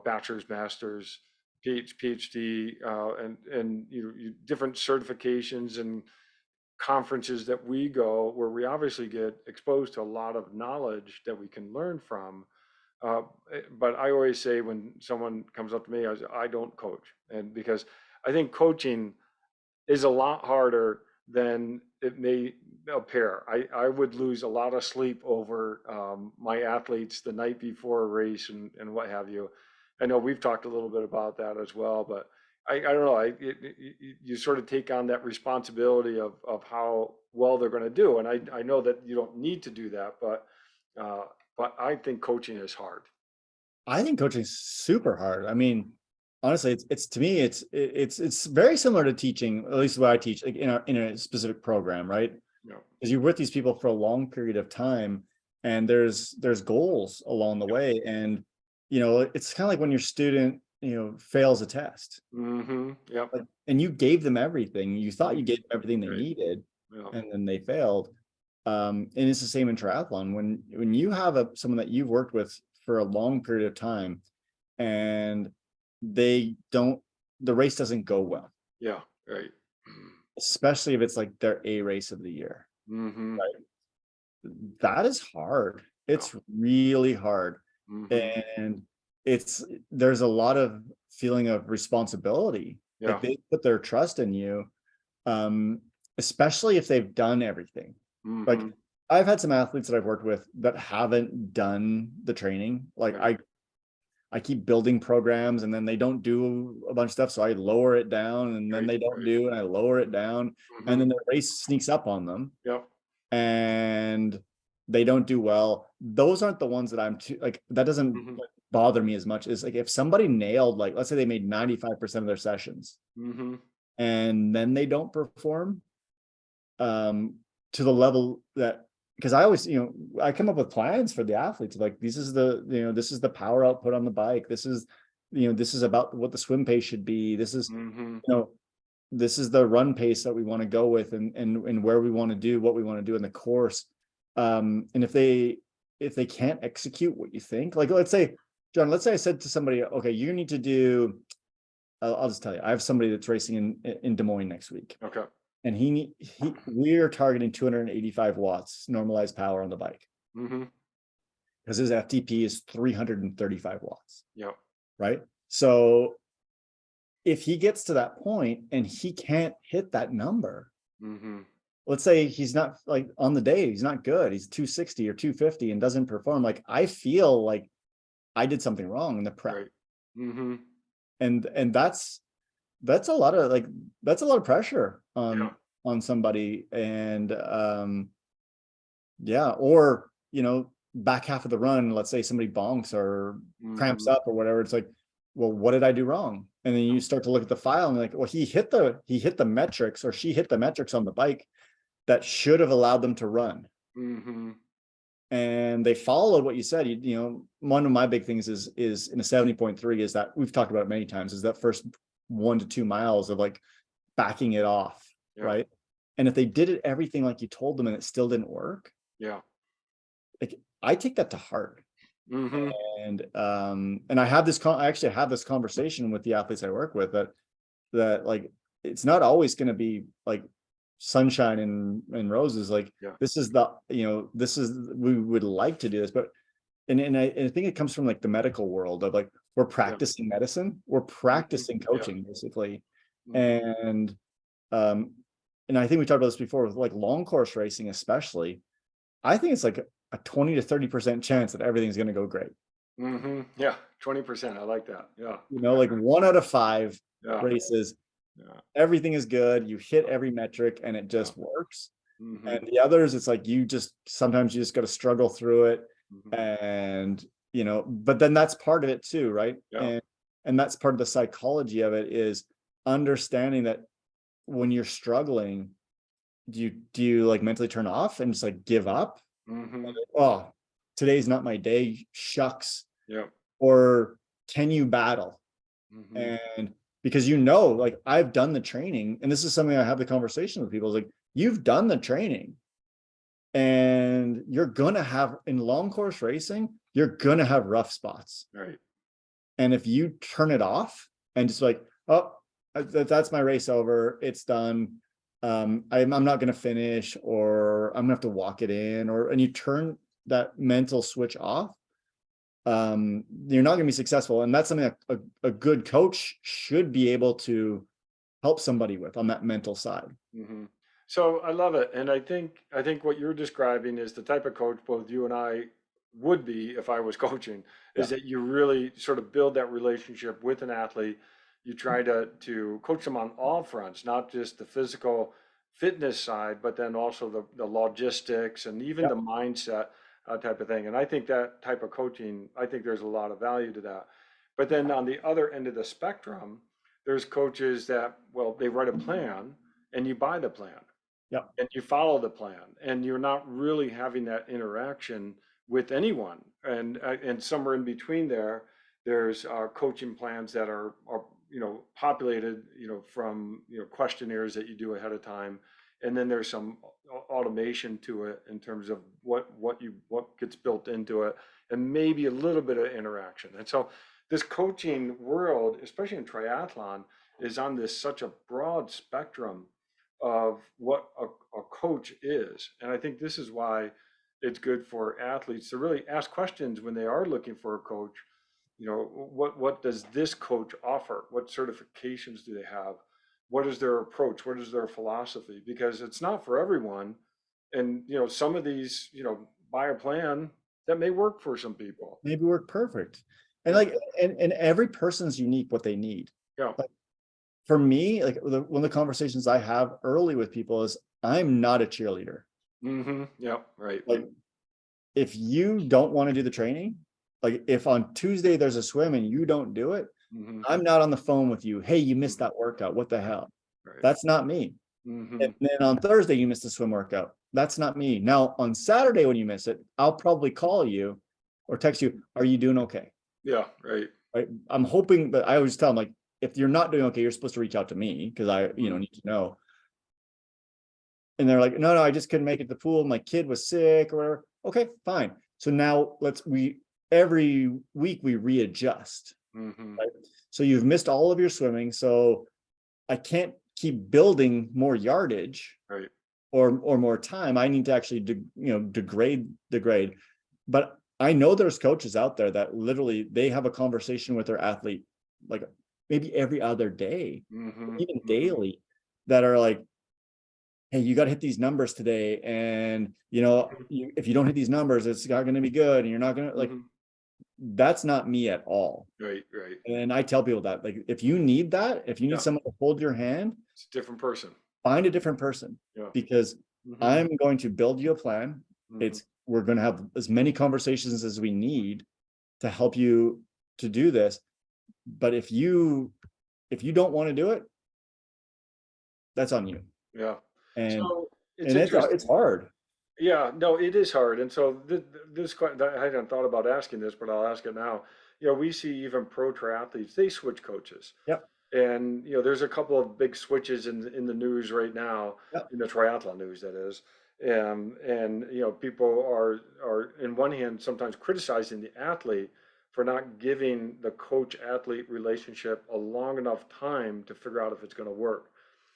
bachelor's, master's, PhD, and different certifications and conferences that we go where we obviously get exposed to a lot of knowledge that we can learn from. But I always say when someone comes up to me, I don't coach. And because I think coaching is a lot harder than it may appear. I would lose a lot of sleep over my athletes the night before a race and what have you. I know we've talked a little bit about that as well, but I don't know. You sort of take on that responsibility of how well they're going to do. And I know that you don't need to do that, uh, but I think coaching is hard. I think coaching is super hard. I mean, honestly, it's to me, it's very similar to teaching, at least what I teach, like in a specific program, right? You know, Because you're with these people for a long period of time, and there's goals along the yep. way, and it's kind of like when your student fails a test, Yep. like, and you gave them everything, you thought you gave them everything they Right. needed, Yeah. and then they failed. And it's the same in triathlon. When you have someone that you've worked with for a long period of time, and they don't, the race doesn't go well, Yeah. Right. especially if it's like their A race of the year. Mm-hmm. That is hard. Yeah. It's really hard. Mm-hmm. And there's a lot of feeling of responsibility. Like Yeah. they put their trust in you, um, especially if they've done everything. Like Mm-hmm. I've had some athletes that I've worked with that haven't done the training. Like Right. I keep building programs and then they don't do a bunch of stuff. So I lower it down and then Right. they don't Right. do and I lower it down. And Mm-hmm. then the race sneaks up on them Yep. and they don't do well. Those aren't the ones that I'm too, like, that doesn't Mm-hmm. like, bother me as much as like if somebody nailed, like, let's say they made 95% of their sessions Mm-hmm. and then they don't perform um to the level that, because I always, I come up with plans for the athletes, like this is the power output on the bike, this is about what the swim pace should be, this is Mm-hmm. you know this is the run pace that we want to go with, and where we want to do what we want to do in the course. And if they can't execute what you think, like let's say, John, let's say I said to somebody, okay, you need to do, I'll just tell you, I have somebody that's racing in Des Moines next week, Okay. and we're targeting 285 watts normalized power on the bike Mm-hmm. because his FTP is 335 watts, Yep. right? So if he gets to that point and he can't hit that number, Mm-hmm. let's say he's not, like, on the day he's not good, he's 260 or 250 and doesn't perform, like I feel like I did something wrong in the prep. Right. Mm-hmm. And that's a lot of, like, that's a lot of pressure Yeah. on somebody. And yeah, or back half of the run, let's say somebody bonks or cramps Mm-hmm. up or whatever, it's like, well, what did I do wrong? And then you start to look at the file and like, well, he hit the metrics, or she hit the metrics on the bike that should have allowed them to run. Mm-hmm. and they followed what you said. You know, one of my big things is in a 70.3 is that we've talked about it many times, is that first 1 to 2 miles of like backing it off, Yeah. right? And if they did it everything like you told them and it still didn't work, Yeah. like I take that to heart. Mm-hmm. And I have this I actually have this conversation with the athletes I work with, that like it's not always going to be like sunshine and roses. Like Yeah. this is this is, we would like to do this, but I think it comes from like the medical world of like we're practicing medicine, we're practicing Yeah. coaching basically. Mhm. And um and I think we talked about this before with like long course racing especially. I think it's like a 20 to 30% chance that everything's going to go great. Yeah, 20%. I like that. Yeah. You know, like 1 out of 5 Yeah. races, Yeah. everything is good, you hit every metric and it Yeah. just works. Mhm. And the others, it's like you just sometimes you just got to struggle through it. Mhm. And but then that's part of it too, right? Yeah. And that's part of the psychology of it, is understanding that when you're struggling, do you like mentally turn off and just like give up? Mhm. Oh, today's not my day, shucks. Yeah. Or can you battle? Mhm. And because like I've done the training, and this is something I have the conversation with people, is like, you've done the training and you're gonna have, in long course racing, you're gonna have rough spots. Right. And if you turn it off and just like, oh, that's my race over, it's done, I'm not gonna finish, or I'm gonna have to walk it in, and you turn that mental switch off, you're not gonna be successful. And that's something that a good coach should be able to help somebody with on that mental side. Mhm. So I love it, and I think what you're describing is the type of coach both you and I would be if I was coaching, Yeah. is that you really sort of build that relationship with an athlete. You try to coach them on all fronts, not just the physical fitness side, but then also the logistics and even Yeah. the mindset type of thing. And I think that type of coaching, I think there's a lot of value to that. But then on the other end of the spectrum, there's coaches that, well, they write a plan and you buy the plan Yeah. and you follow the plan and you're not really having that interaction with anyone. And somewhere in between there, there's coaching plans that are populated from questionnaires that you do ahead of time, and then there's some automation to it in terms of what gets built into it, and maybe a little bit of interaction. And so this coaching world, especially in triathlon, is on this such a broad spectrum of what a coach is. And I think this is why it's good for athletes to really ask questions when they are looking for a coach. What does this coach offer? What certifications do they have? What is their approach? What is their philosophy? Because it's not for everyone. And some of these, buy a plan that may work for some people. Maybe work perfect. And Yeah. like, and every person's unique what they need. Yeah. Like for me, like one of the conversations I have early with people is, I'm not a cheerleader. Yeah. Right. Like if you don't want to do the training, like if on Tuesday there's a swim and you don't do it, hmm I'm not on the phone with you. Hey, you missed hmm that workout. What the hell? Right. That's not me. hmm And then on Thursday, you missed the swim workout. That's not me. Now, on Saturday, when you miss it, I'll probably call you or text you, are you doing okay? Yeah. Right. Right. I'm hoping, but I always tell them, like, if you're not doing okay, you're supposed to reach out to me because I, Mhm. need to know. And they're like, no, I just couldn't make it to the pool. My kid was sick or whatever. Okay, fine. So now every week we readjust. Mhm. Right. So you've missed all of your swimming. So I can't keep building more yardage Right. or more time. I need to actually degrade. But I know there's coaches out there that literally they have a conversation with their athlete like maybe every other day, Mhm. even Mhm. daily, that are like, hey, you got to hit these numbers today, and if you don't hit these numbers, it's not going to be good, and you're not going to like. Mhm. That's not me at all. Right. Right. And I tell people that, like, if you need that, if you need Yeah. someone to hold your hand, It's a different person. find a different person, Yeah. because Mhm. I'm going to build you a plan. Mhm. We're going to have as many conversations as we need to help you to do this. But if you don't want to do it, that's on you. Yeah. And So it's and it's interesting. hard. Yeah, no, it is hard. And so I hadn't thought about asking this, but I'll ask it now. We see even pro triathletes, they switch coaches. Yep. And, there's a couple of big switches in the news right now, Yep. in the triathlon news, that is. And people are in one hand sometimes criticizing the athlete for not giving the coach athlete relationship a long enough time to figure out if it's going to work.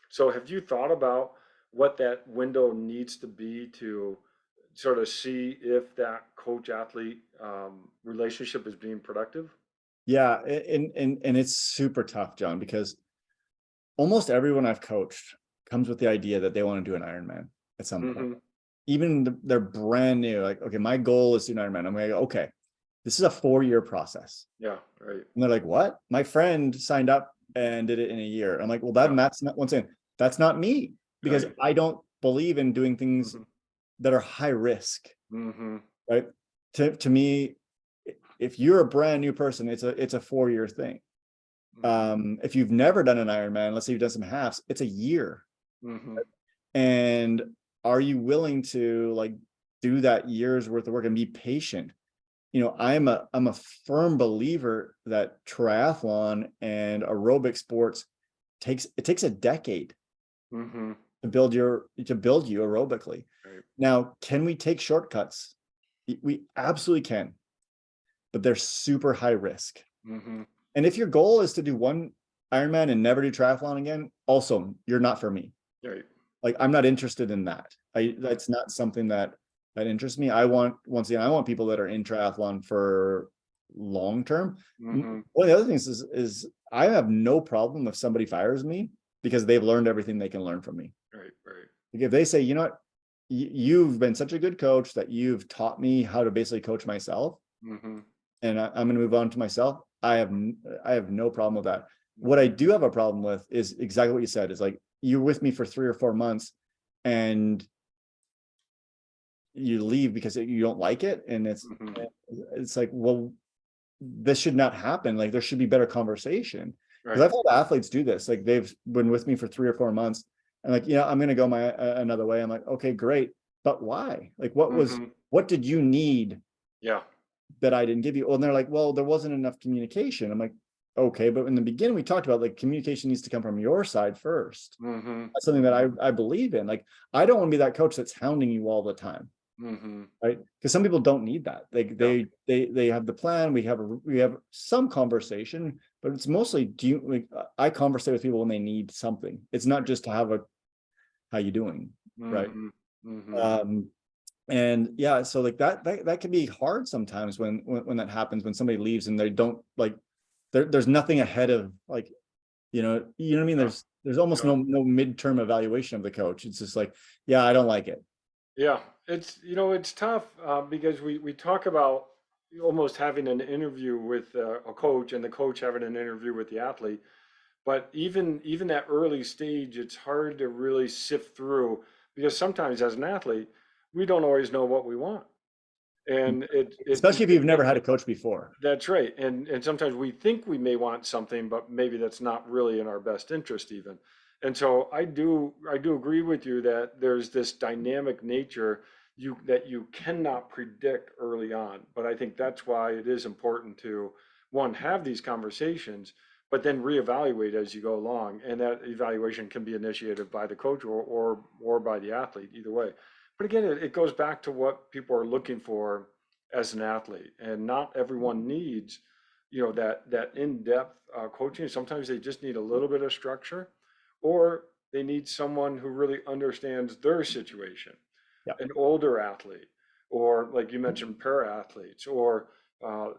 So have you thought about what that window needs to be to sort of see if that coach athlete relationship is being productive? Yeah. And it's super tough, John, because almost everyone I've coached comes with the idea that they want to do an Ironman at some point. Hmm. Even they're brand new, like, okay, my goal is to do an Ironman. I'm like, okay, this is a 4-year process. Yeah, right. And they're like, what? My friend signed up and did it in a year. I'm like, well, Yeah, that's not, once again, that's not me, because right. I don't believe in doing things Hmm. that are high risk, Hmm. right? To me, if you're a brand new person, it's a 4-year thing. Hmm. If you've never done an Ironman, let's say you've done some halves, it's a year. Hmm. And are you willing to like do that year's worth of work and be patient? I'm a firm believer that triathlon and aerobic sports takes a decade Hmm. to build you aerobically. Right. Now, can we take shortcuts? We absolutely can, but they're super high risk. Hmm. And if your goal is to do one Ironman and never do triathlon again, also, you're not for me. Right. Like, I'm not interested in that. Hmm. That's not something that interests me. Once again, I want people that are in triathlon for long term. Hmm. One of the other things is I have no problem if somebody fires me because they've learned everything they can learn from me. Right. Right. Like, if they say, you know what, you've been such a good coach that you've taught me how to basically coach myself, Hmm. and I'm going to move on to myself. I have no problem with that. What I Hmm. do have a problem with is exactly what you said, is like, you're with me for 3 or 4 months and you leave because you don't like it. And Hmm. it's like, well, this should not happen. Like, there should be better conversation. Because Right. I've had athletes do this. Like, they've been with me for 3 or 4 months and like, I'm going to go my another way. I'm like, okay, great. But why? Like, Hmm. what did you need Yeah. that I didn't give you? Well, and they're like, well, there wasn't enough communication. I'm like, okay, but in the beginning we talked about, like, communication needs to come from your side first. Hmm. That's something that I believe in. Like, I don't want to be that coach that's hounding you all the time, Hmm. right? Because some people don't need that. Like, Yeah. they have the plan. We have some conversation, but it's mostly, do you like, I conversate with people when they need something. It's not just to have a how you doing, right? Hmm. Hmm. Um, and yeah, so like that can be hard sometimes when that happens, when somebody leaves and they don't like, there's nothing ahead of, like, what I mean? Yeah. There's almost Yeah. no midterm evaluation of the coach. It's just like, yeah, I don't like it. Yeah, it's tough because we talk about almost having an interview with a coach and the coach having an interview with the athlete, but even that early stage, it's hard to really sift through because sometimes as an athlete, we don't always know what we want, and Especially if you've never had a coach before. that's right. And sometimes we think we may want something, but maybe that's not really in our best interest even. And so I do agree with you that there's this dynamic nature that you cannot predict early on. But I think that's why it is important to one, have these conversations, but then reevaluate as you go along. And that evaluation can be initiated by the coach or by the athlete, either way. But again, it goes back to what people are looking for as an athlete, and not everyone needs that in-depth coaching. Sometimes they just need a little bit of structure, or they need someone who really understands their situation, Yeah. an older athlete, or like you mentioned, para athletes, or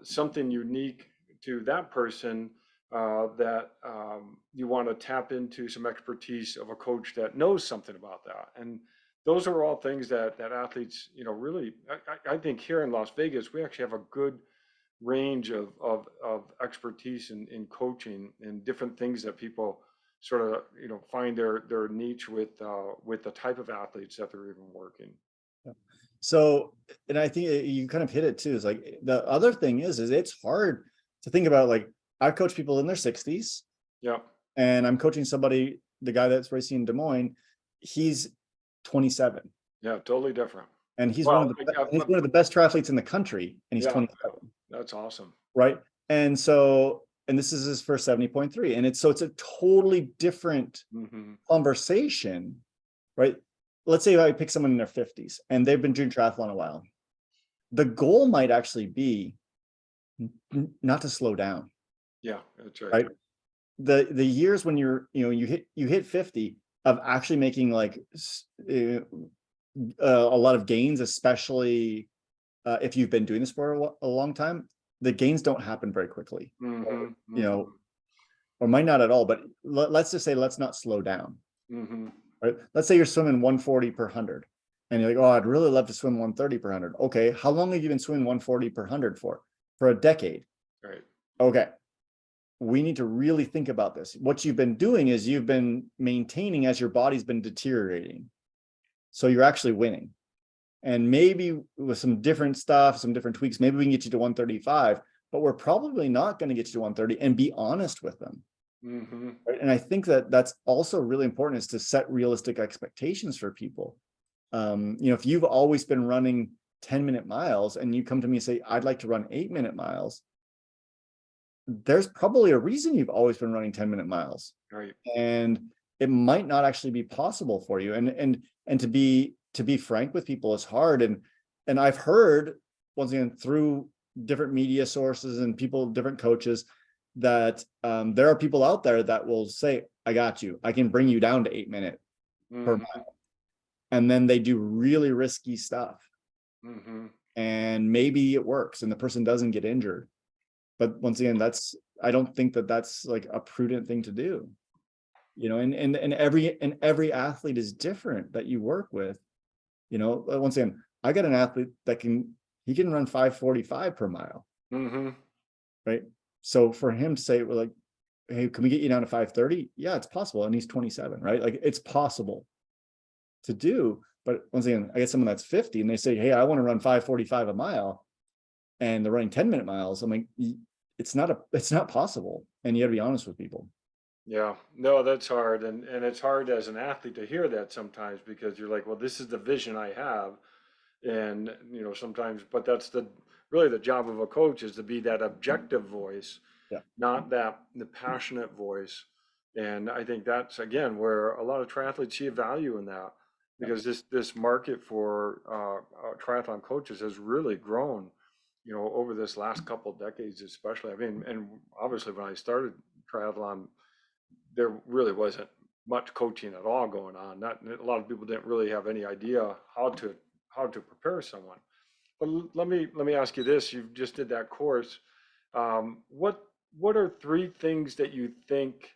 something unique to that person, that you want to tap into some expertise of a coach that knows something about that. And those are all things that athletes, really, I think here in Las Vegas, we actually have a good range of expertise in coaching and different things that people sort of, find their niche with the type of athletes that they're even working. Yeah. So, and I think you kind of hit it too. Is like, the other thing is it's hard to think about. Like, I've coached people in their 60s, Yeah. and I'm coaching the guy that's racing in Des Moines. He's 27. Yeah. Totally different. And Well, he's one of the best triathletes in the country, and he's yeah, 27, that's awesome. right? And so, and this is his first 70.3, and it's a totally different Hmm. conversation, right? Let's say if I pick someone in their 50s and they've been doing triathlon a while, the goal might actually be not to slow down, Yeah, that's right. right? The years when you hit 50 of actually making like a lot of gains, especially if you've been doing this for a long time, the gains don't happen very quickly, Hmm. you Hmm. know, or might not at all. But let's just say let's not slow down, Hmm. right? Let's say you're swimming 140 per 100, and you're like, oh, I'd really love to swim 130 per 100. Okay, how long have you been swimming 140 per 100 for? For a decade. Right. Okay, we need to really think about this. What you've been doing is you've been maintaining as your body's been deteriorating. So you're actually winning. And maybe with some different stuff, some different tweaks, maybe we can get you to 135, but we're probably not going to get you to 130, and be honest with them. Hmm. Right? And I think that that's also really important, is to set realistic expectations for people. If you've always been running 10-minute miles and you come to me and say, I'd like to run 8-minute miles, there's probably a reason you've always been running 10-minute miles. Right. And it might not actually be possible for you. And to be frank with people is hard. And I've heard, once again, through different media sources and people, different coaches, that there are people out there that will say, I got you, I can bring you down to 8-minute per Hmm. mile. And then they do really risky stuff. Hmm. And maybe it works and the person doesn't get injured. But once again, I don't think that that's like a prudent thing to do. And every athlete is different that you work with. Once again, I got an athlete that he can run 5:45 per mile, Hmm. right? So for him to say, well, like, hey, can we get you down to 5:30? Yeah, it's possible. And he's 27, right? Like, it's possible to do. But once again, I get someone that's 50 and they say, hey, I want to run 5:45 a mile, and they're running 10-minute miles. I'm like, it's not possible. And you got to be honest with people. Yeah, no, that's hard. And it's hard as an athlete to hear that sometimes, because you're like, well, this is the vision I have. And, sometimes, but that's really the job of a coach, is to be that objective voice, Yeah. not the passionate voice. And I think that's, again, where a lot of triathletes see a value in that, Yeah. because this market for triathlon coaches has really grown, over this last couple decades, especially. I mean, and obviously when I started triathlon, there really wasn't much coaching at all going on. Not a lot of people didn't really have any idea how to prepare someone. But let me ask you this: you just did that course. What are three things that you think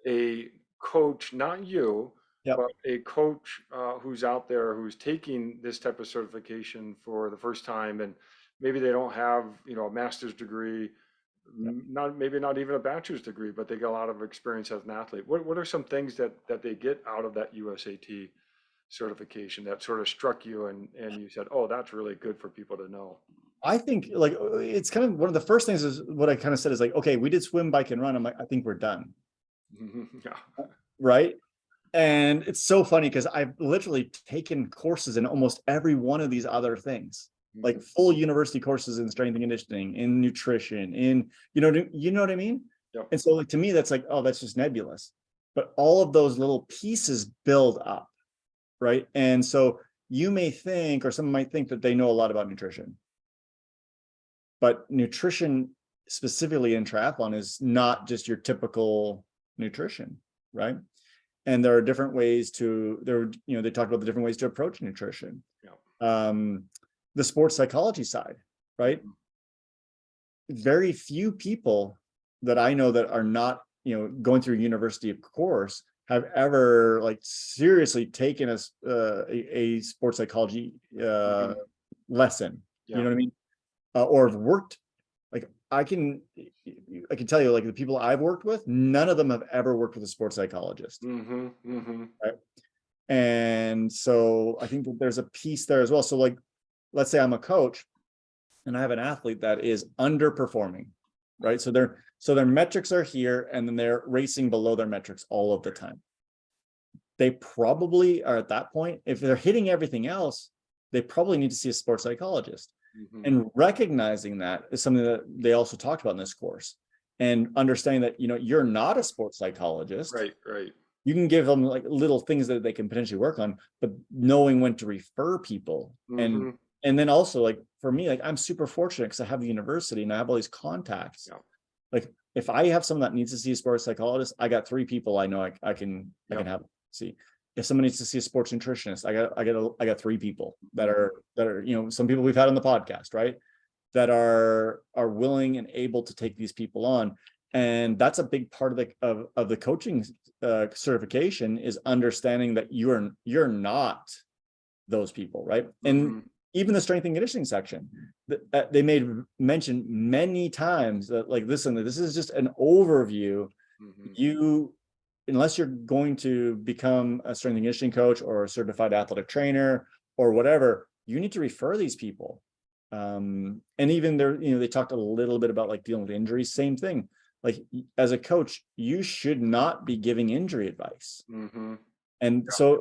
a coach, not you, Yep. but a coach who's out there who's taking this type of certification for the first time, and maybe they don't have a master's degree, Yep. maybe not even a bachelor's degree, but they get a lot of experience as an athlete. What are some things that they get out of that USAT certification that sort of struck you, and you said, oh, that's really good for people to know? I think, like, it's kind of one of the first things is what I kind of said is like, okay, we did swim, bike, and run. I'm like, I think we're done. Yeah. Right. And it's so funny because I've literally taken courses in almost every one of these other things, like full university courses in strength and conditioning, in nutrition, you know what I mean? Yep. And so, like, to me, that's like, oh, that's just nebulous. But all of those little pieces build up, right? And so you may think, or someone might think, that they know a lot about nutrition. But nutrition, specifically in triathlon, is not just your typical nutrition, right? And there are different ways they talk about the different ways to approach nutrition. Yep. The sports psychology side, right? Very few people that I know that are not, going through a university course have ever like seriously taken a sports psychology Mhm. lesson. You Yeah. know what I mean? Or have worked, like, I can tell you, like, the people I've worked with, none of them have ever worked with a sports psychologist. Hmm. Hmm. Right. And so I think that there's a piece there as well. So, like, let's say I'm a coach and I have an athlete that is underperforming, right? So their metrics are here, and then they're racing below their metrics all of the time. They probably are at that point. If they're hitting everything else, they probably need to see a sports psychologist. Mhm. And recognizing that is something that they also talked about in this course, and understanding that, you're not a sports psychologist. Right, right. You can give them like little things that they can potentially work on, but knowing when to refer people. Mhm. And then also, like, for me, like, I'm super fortunate because I have the university and I have all these contacts. Yeah. Like, if I have someone that needs to see a sports psychologist, I got 3 people I know I can Yep. have see. If someone needs to see a sports nutritionist, I got 3 people that are some people we've had on the podcast, right? That are willing and able to take these people on. And that's a big part of the coaching certification, is understanding that you're not those people, right? And Mhm. even the strength and conditioning section, they made mention many times that, like, listen, this is just an overview. Mhm. Unless you're going to become a strength and conditioning coach or a certified athletic trainer or whatever, you need to refer these people. And even there, they talked a little bit about like dealing with injuries. Same thing. Like, as a coach, you should not be giving injury advice. Mhm. And so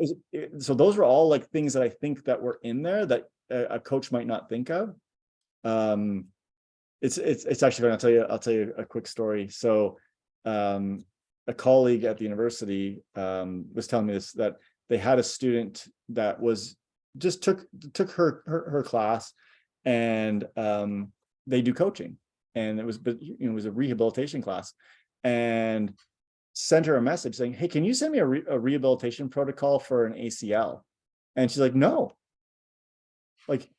those were all like things that I think that were in there that a coach might not think of. Um, it's actually funny. I'll tell you a quick story. So, a colleague at the university was telling me this, that they had a student that was just took her class, and they do coaching, and it was a rehabilitation class, and sent her a message saying, "Hey, can you send me a rehabilitation protocol for an ACL?" And she's like, "No, like,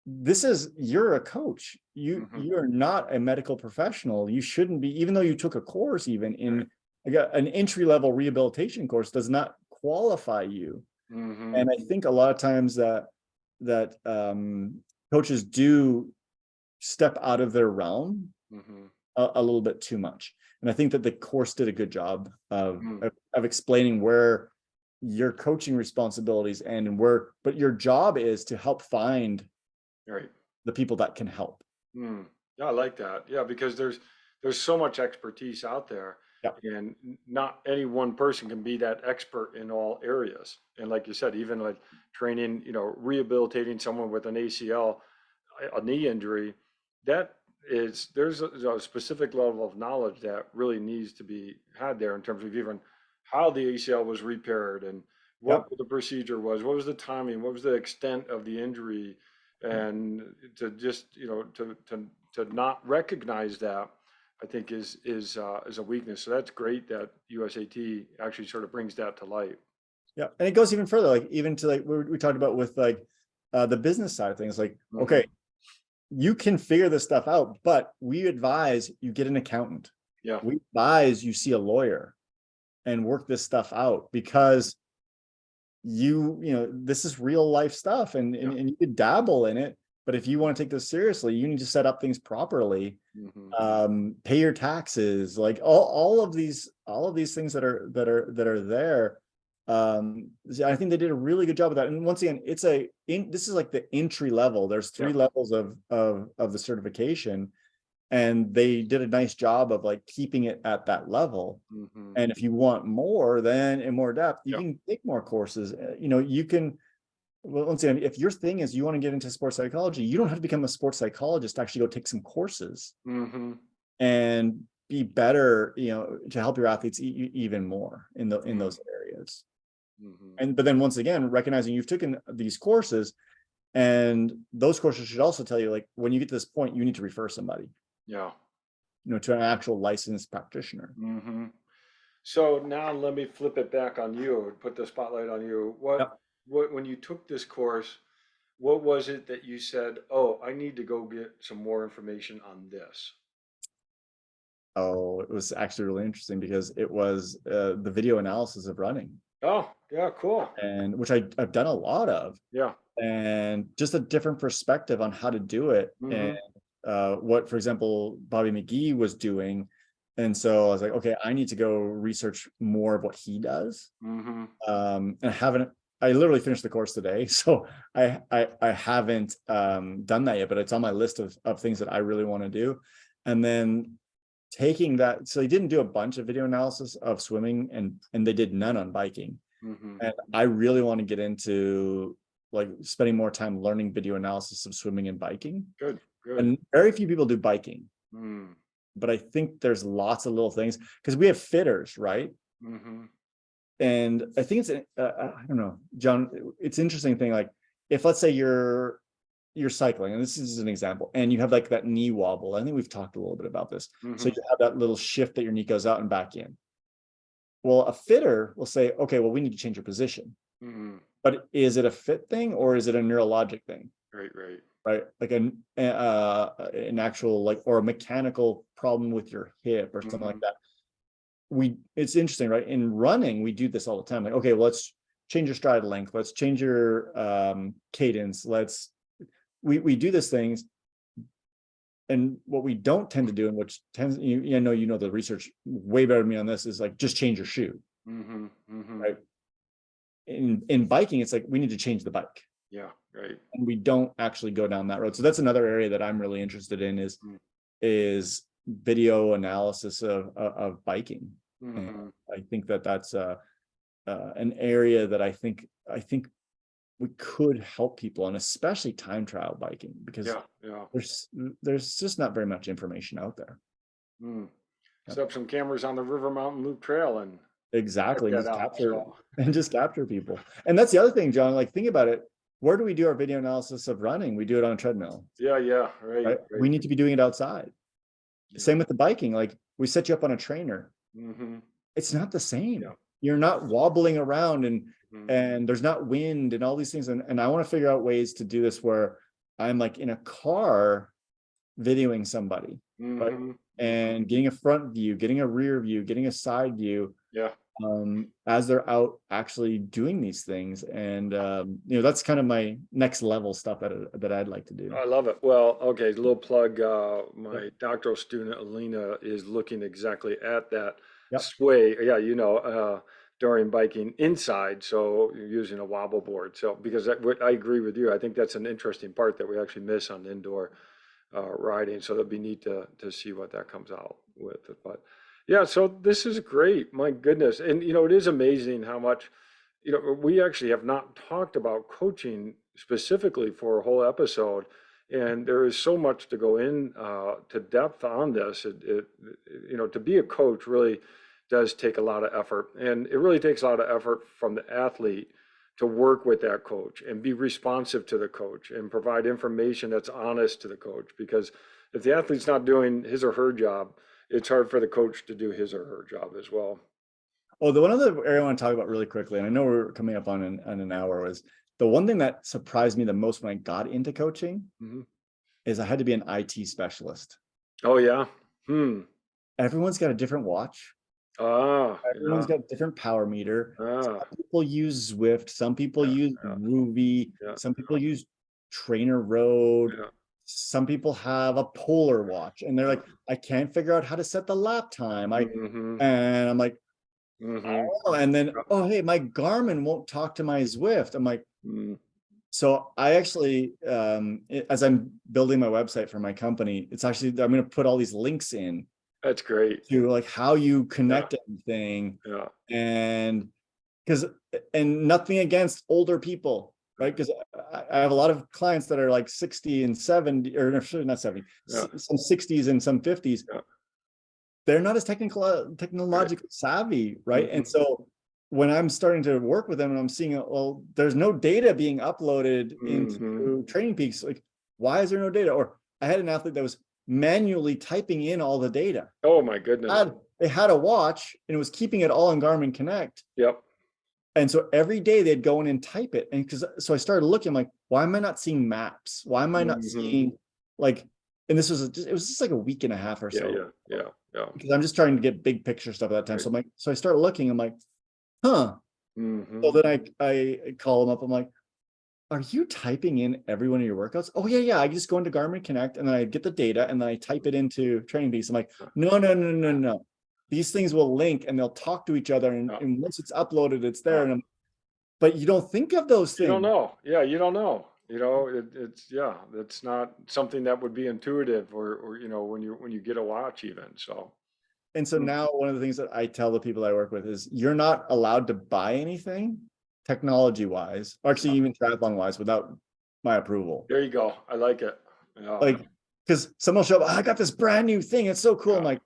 you're a coach. Mhm. You're not a medical professional. You shouldn't be, even though you took a course, even in like an entry-level rehabilitation course does not qualify you." Mhm. And I think a lot of times that coaches do step out of their realm Mhm. a little bit too much. And I think that the course did a good job Mm. of explaining where your coaching responsibilities end, and but your job is to help find Right. the people that can help. Mm. Yeah, I like that. Yeah, because there's so much expertise out there, Yeah. and not any one person can be that expert in all areas. And like you said, even like training, rehabilitating someone with an ACL, a knee injury, that there's a specific level of knowledge that really needs to be had there in terms of even how the ACL was repaired and what Yep. the procedure was, what was the timing, what was the extent of the injury, and to just to not recognize that, I think is a weakness. So that's great that USAT actually sort of brings that to light. Yeah. And it goes even further, like, even to like we talked about with like the business side of things. Like, Hmm. okay, you can figure this stuff out, but we advise you get an accountant. Yeah. We advise you see a lawyer and work this stuff out, because this is real life stuff, Yeah. and you could dabble in it, but if you want to take this seriously, you need to set up things properly. Hmm. Pay your taxes, like all of these things that are there. I think they did a really good job of that. And once again, this is like the entry level. There's Yeah. 3 levels of the certification, and they did a nice job of like keeping it at that level. Hmm. And if you want more, then in more depth, you Yeah. can take more courses. You can, well, once again, if your thing is you want to get into sports psychology, you don't have to become a sports psychologist to actually go take some courses Hmm. and be better, to help your athletes even more in Hmm. those areas. Hmm. But then once again, recognizing you've taken these courses, and those courses should also tell you, like, when you get to this point, you need to refer somebody, Yeah. to an actual licensed practitioner. Hmm. So now let me flip it back on you and put the spotlight on you. Yep. When you took this course, what was it that you said, "Oh, I need to go get some more information on this"? Oh, it was actually really interesting because it was the video analysis of running, Oh, yeah, cool. and which I've done a lot of, Yeah. and just a different perspective on how to do it, and Hmm. what, for example, Bobby McGee was doing. And so I was like, okay, I need to go research more of what he does. Hmm. And I literally finished the course today, so I haven't done that yet, but it's on my list of things that I really want to do. And then taking that, so they didn't do a bunch of video analysis of swimming, and they did none on biking. Hmm. And I really want to get into like spending more time learning video analysis of swimming and biking. Good, good. And very few people do biking, Mm, but I think there's lots of little things because we have fitters, right? mm-hmm. And I think it's I don't know, John, it's interesting thing, like if let's say you're cycling, and this is an example, and you have like that knee wobble. I think we've talked a little bit about this. So Mm-hmm. you have that little shift that your knee goes out and back in. Well, a fitter will say, okay, well, we need to change your position. Mm-hmm. But is it a fit thing or is it a neurologic thing? Right, right. Right? Like an actual like, or a mechanical problem with your hip or something like Mm-hmm. that. It's interesting, right? In running, we do this all the time. Like, okay, well, let's change your stride length. Let's change your cadence. We do these things. And what we don't tend to do, and which tends, you know the research way better than me on this, is like just change your shoe. Mm-hmm. Mm-hmm. Right? In biking, it's like we need to change the bike. Yeah, right. And we don't actually go down that road. So that's another area that I'm really interested in is video analysis of biking. Mm-hmm. And I think that's an area that I think we could help people, and especially time trial biking, because Yeah. there's just not very much information out there. Mm. Yep. Set up some cameras on the River Mountain Loop Trail and Exactly. check And that just out. capture So, and just capture people. And that's the other thing, John. Like, think about it. Where do we do our video analysis of running? We do it on a treadmill, yeah, right, right? We right. need to be doing it outside. Yeah. Same with the biking. Like, we set you up on a trainer. Mm-hmm. It's not the same. Yeah. You're not wobbling around Mm-hmm. and there's not wind and all these things. And I want to figure out ways to do this where I'm like in a car videoing somebody, right? Mm-hmm. And getting a front view, getting a rear view, getting a side view, Yeah. as they're out actually doing these things. And that's kind of my next level stuff that I'd like to do. I love it. Well, okay, a little plug. My Yep. doctoral student, Alina, is looking exactly at that Yep. sway. Yeah, during biking inside. So you're using a wobble board. So, because I agree with you, I think that's an interesting part that we actually miss on indoor riding. So that'd be neat to see what that comes out with. But yeah, so this is great. My goodness. And, it is amazing how much, we actually have not talked about coaching specifically for a whole episode. And there is so much to go in to depth on this. To be a coach really does take a lot of effort. And it really takes a lot of effort from the athlete to work with that coach and be responsive to the coach and provide information that's honest to the coach. Because if the athlete's not doing his or her job, it's hard for the coach to do his or her job as well. Oh, the one other area I want to talk about really quickly, and I know we're coming up on an hour, was the one thing that surprised me the most when I got into coaching Mm-hmm. is I had to be an IT specialist. Oh, yeah. Everyone's got a different watch. Everyone's Yeah. got a different power meter. Ah, Some people use Zwift. Some people yeah, use yeah, Ruby. yeah, Some people use Trainer Road. yeah. Some people have a Polar watch, and they're like, I can't figure out how to set the lap time. Mm-hmm. And I'm like, Mm-hmm. oh, and then, oh, hey, my Garmin won't talk to my Zwift. I'm like, so I actually, as I'm building my website for my company, it's actually, I'm going to put all these links in That's great. to like how you connect everything. Yeah. And nothing against older people, right? Because I have a lot of clients that are like 60 and 70, or not 70, Yeah. some 60s and some 50s. Yeah. They're not as technologically savvy, right? Mm-hmm. And so when I'm starting to work with them and I'm seeing, well, there's no data being uploaded into Training Peaks. Like, why is there no data? Or I had an athlete that was manually typing in all the data. Oh my goodness. They had a watch and it was keeping it all in Garmin Connect. Yep. And so every day they'd go in and type it. And so I started looking, like, why am I not seeing maps? Why am I not seeing like, and it was just like a week and a half or so. Yeah. Because I'm just trying to get big picture stuff at that time. Right. So I started looking, I'm like, huh. So then I call them up. I'm like, are you typing in every one of your workouts? Oh yeah. I just go into Garmin Connect and then I get the data and then I type it into Training Peaks. I'm like, no. These things will link and they'll talk to each other. And once it's uploaded, it's there. But you don't think of those things. You don't know. Yeah, you don't know. It's not something that would be intuitive or when you get a watch even. So. And so now one of the things that I tell the people I work with is you're not allowed to buy anything technology wise, or actually even triathlon wise, without my approval. There you go. I like it. Yeah. Like, because someone will show up, I got this brand new thing. It's so cool. I'm Yeah. like,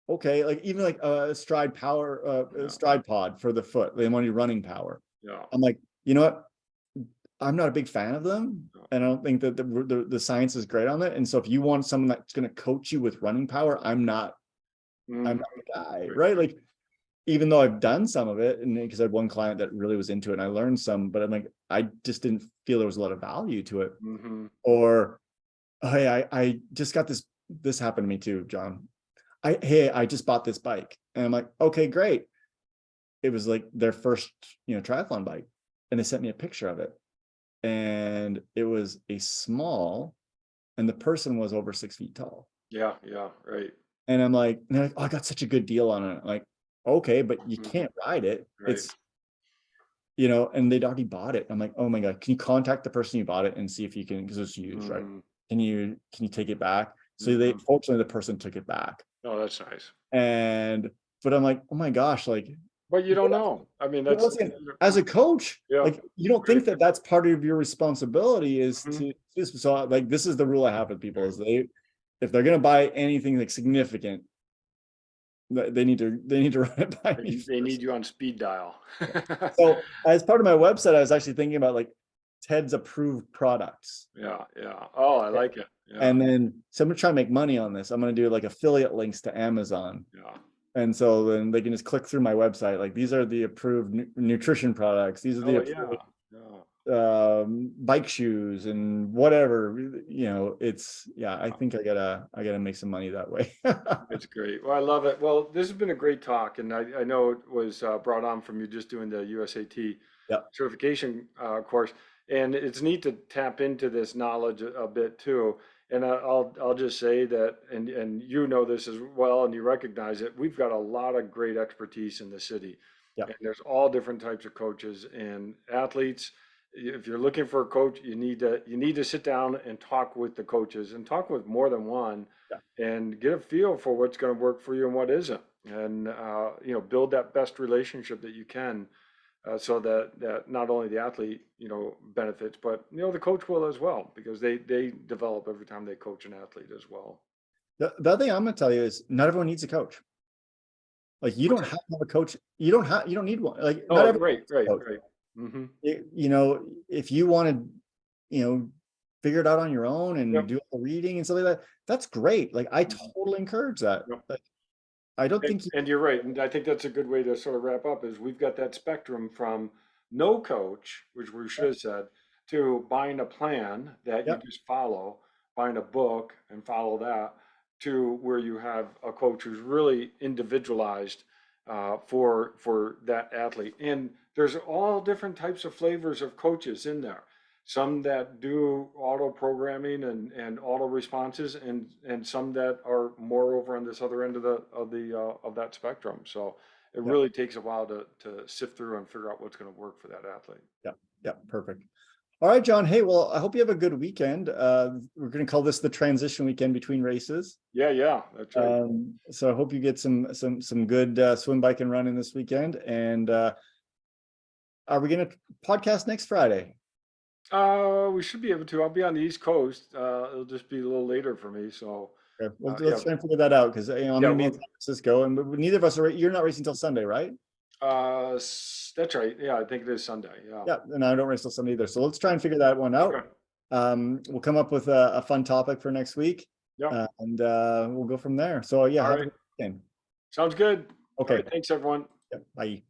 okay, like even like a stride power, Yeah. stride pod for the foot, they want you running power. Yeah. I'm like, you know what? I'm not a big fan of them, Yeah. and I don't think that the science is great on it. And so if you want someone that's going to coach you with running power, I'm not Mhm. the guy, right? Like, even though I've done some of it, and because I had one client that really was into it and I learned some, but I'm like, I just didn't feel there was a lot of value to it. Mhm. Or, hey, I just got this happened to me too, John. I just bought this bike. And I'm like, okay, great. It was like their first, triathlon bike. And they sent me a picture of it. And it was a small, and the person was over 6 feet tall. Yeah. Yeah. Right. And I'm like, and they're like, oh, I got such a good deal on it. I'm like, okay, but you Mhm. can't ride it. Right. It's, and they'd already bought it. I'm like, oh my God, can you contact the person you bought it and see if you can, because it's used, right? Mhm. Can you take it back? So Mhm. fortunately the person took it back. Oh, that's nice. But I'm like, oh my gosh, like, But you don't know. I mean, but that's listen, as a coach, yeah. like, you don't Right. think that that's part of your responsibility is Mhm. to this. So like, this is the rule I have with people is if they're going to buy anything like significant, they need to run it by me They first. need you on speed dial. So as part of my website, I was actually thinking about like Ted's approved products. Yeah. Yeah. Oh, I like it. Yeah. And then, so I'm gonna try to make money on this. I'm gonna do like affiliate links to Amazon. Yeah. And so then they can just click through my website. Like, these are the approved nutrition products. These are the Oh, approved yeah. Yeah. bike shoes and whatever. I think I gotta make some money that way. It's great. Well, I love it. Well, this has been a great talk, and I know it was brought on from you just doing the USAT Yep. certification course, and it's neat to tap into this knowledge a bit too. And I'll just say that, and you know this as well, and you recognize it. We've got a lot of great expertise in the city, Yep. and there's all different types of coaches and athletes. If you're looking for a coach, you need to sit down and talk with the coaches and talk with more than one Yep. and get a feel for what's going to work for you and what isn't, and build that best relationship that you can, so that not only the athlete benefits, but the coach will as well, because they develop every time they coach an athlete as well. The other thing I'm gonna tell you is not everyone needs a coach. Like, you What's don't that? have to have a coach. You don't need one. Like, not Oh, everyone right, needs a right, coach. right. Mm-hmm. If you want to, figure it out on your own and Yep. do all the reading and stuff like that, that's great. Like, I Mhm. totally encourage that. Yep. Like, I don't And, think you, and you're right, and I think that's a good way to sort of wrap up. Is we've got that spectrum from no coach, which we should have said, to buying a plan that you yep, just follow, buying a book and follow that, to where you have a coach who's really individualized for that athlete. And there's all different types of flavors of coaches in there. Some that do auto programming and auto responses, and some that are more over on this other end of that spectrum. So it yep, really takes a while to sift through and figure out what's going to work for that athlete. yep, yep, perfect. All right, John. Hey, well, I hope you have a good weekend. We're going to call this the transition weekend between races. Yeah, yeah, that's right. So I hope you get some good swim, bike, and running this weekend. And are we going to podcast next Friday? We should be able to. I'll be on the East Coast. It'll just be a little later for me. So Okay, well, yeah, let's try and figure that out, because I'm yeah, going to be in San Francisco, and neither of us are. You're not racing till Sunday, right? that's right. Yeah, I think it is Sunday. Yeah. Yeah, and I don't race till Sunday either. So let's try and figure that one out. Okay. We'll come up with a fun topic for next week, Yeah. and we'll go from there. So yeah, All have a right. good weekend. Sounds good. All Okay. right. Thanks, everyone. Yep, bye.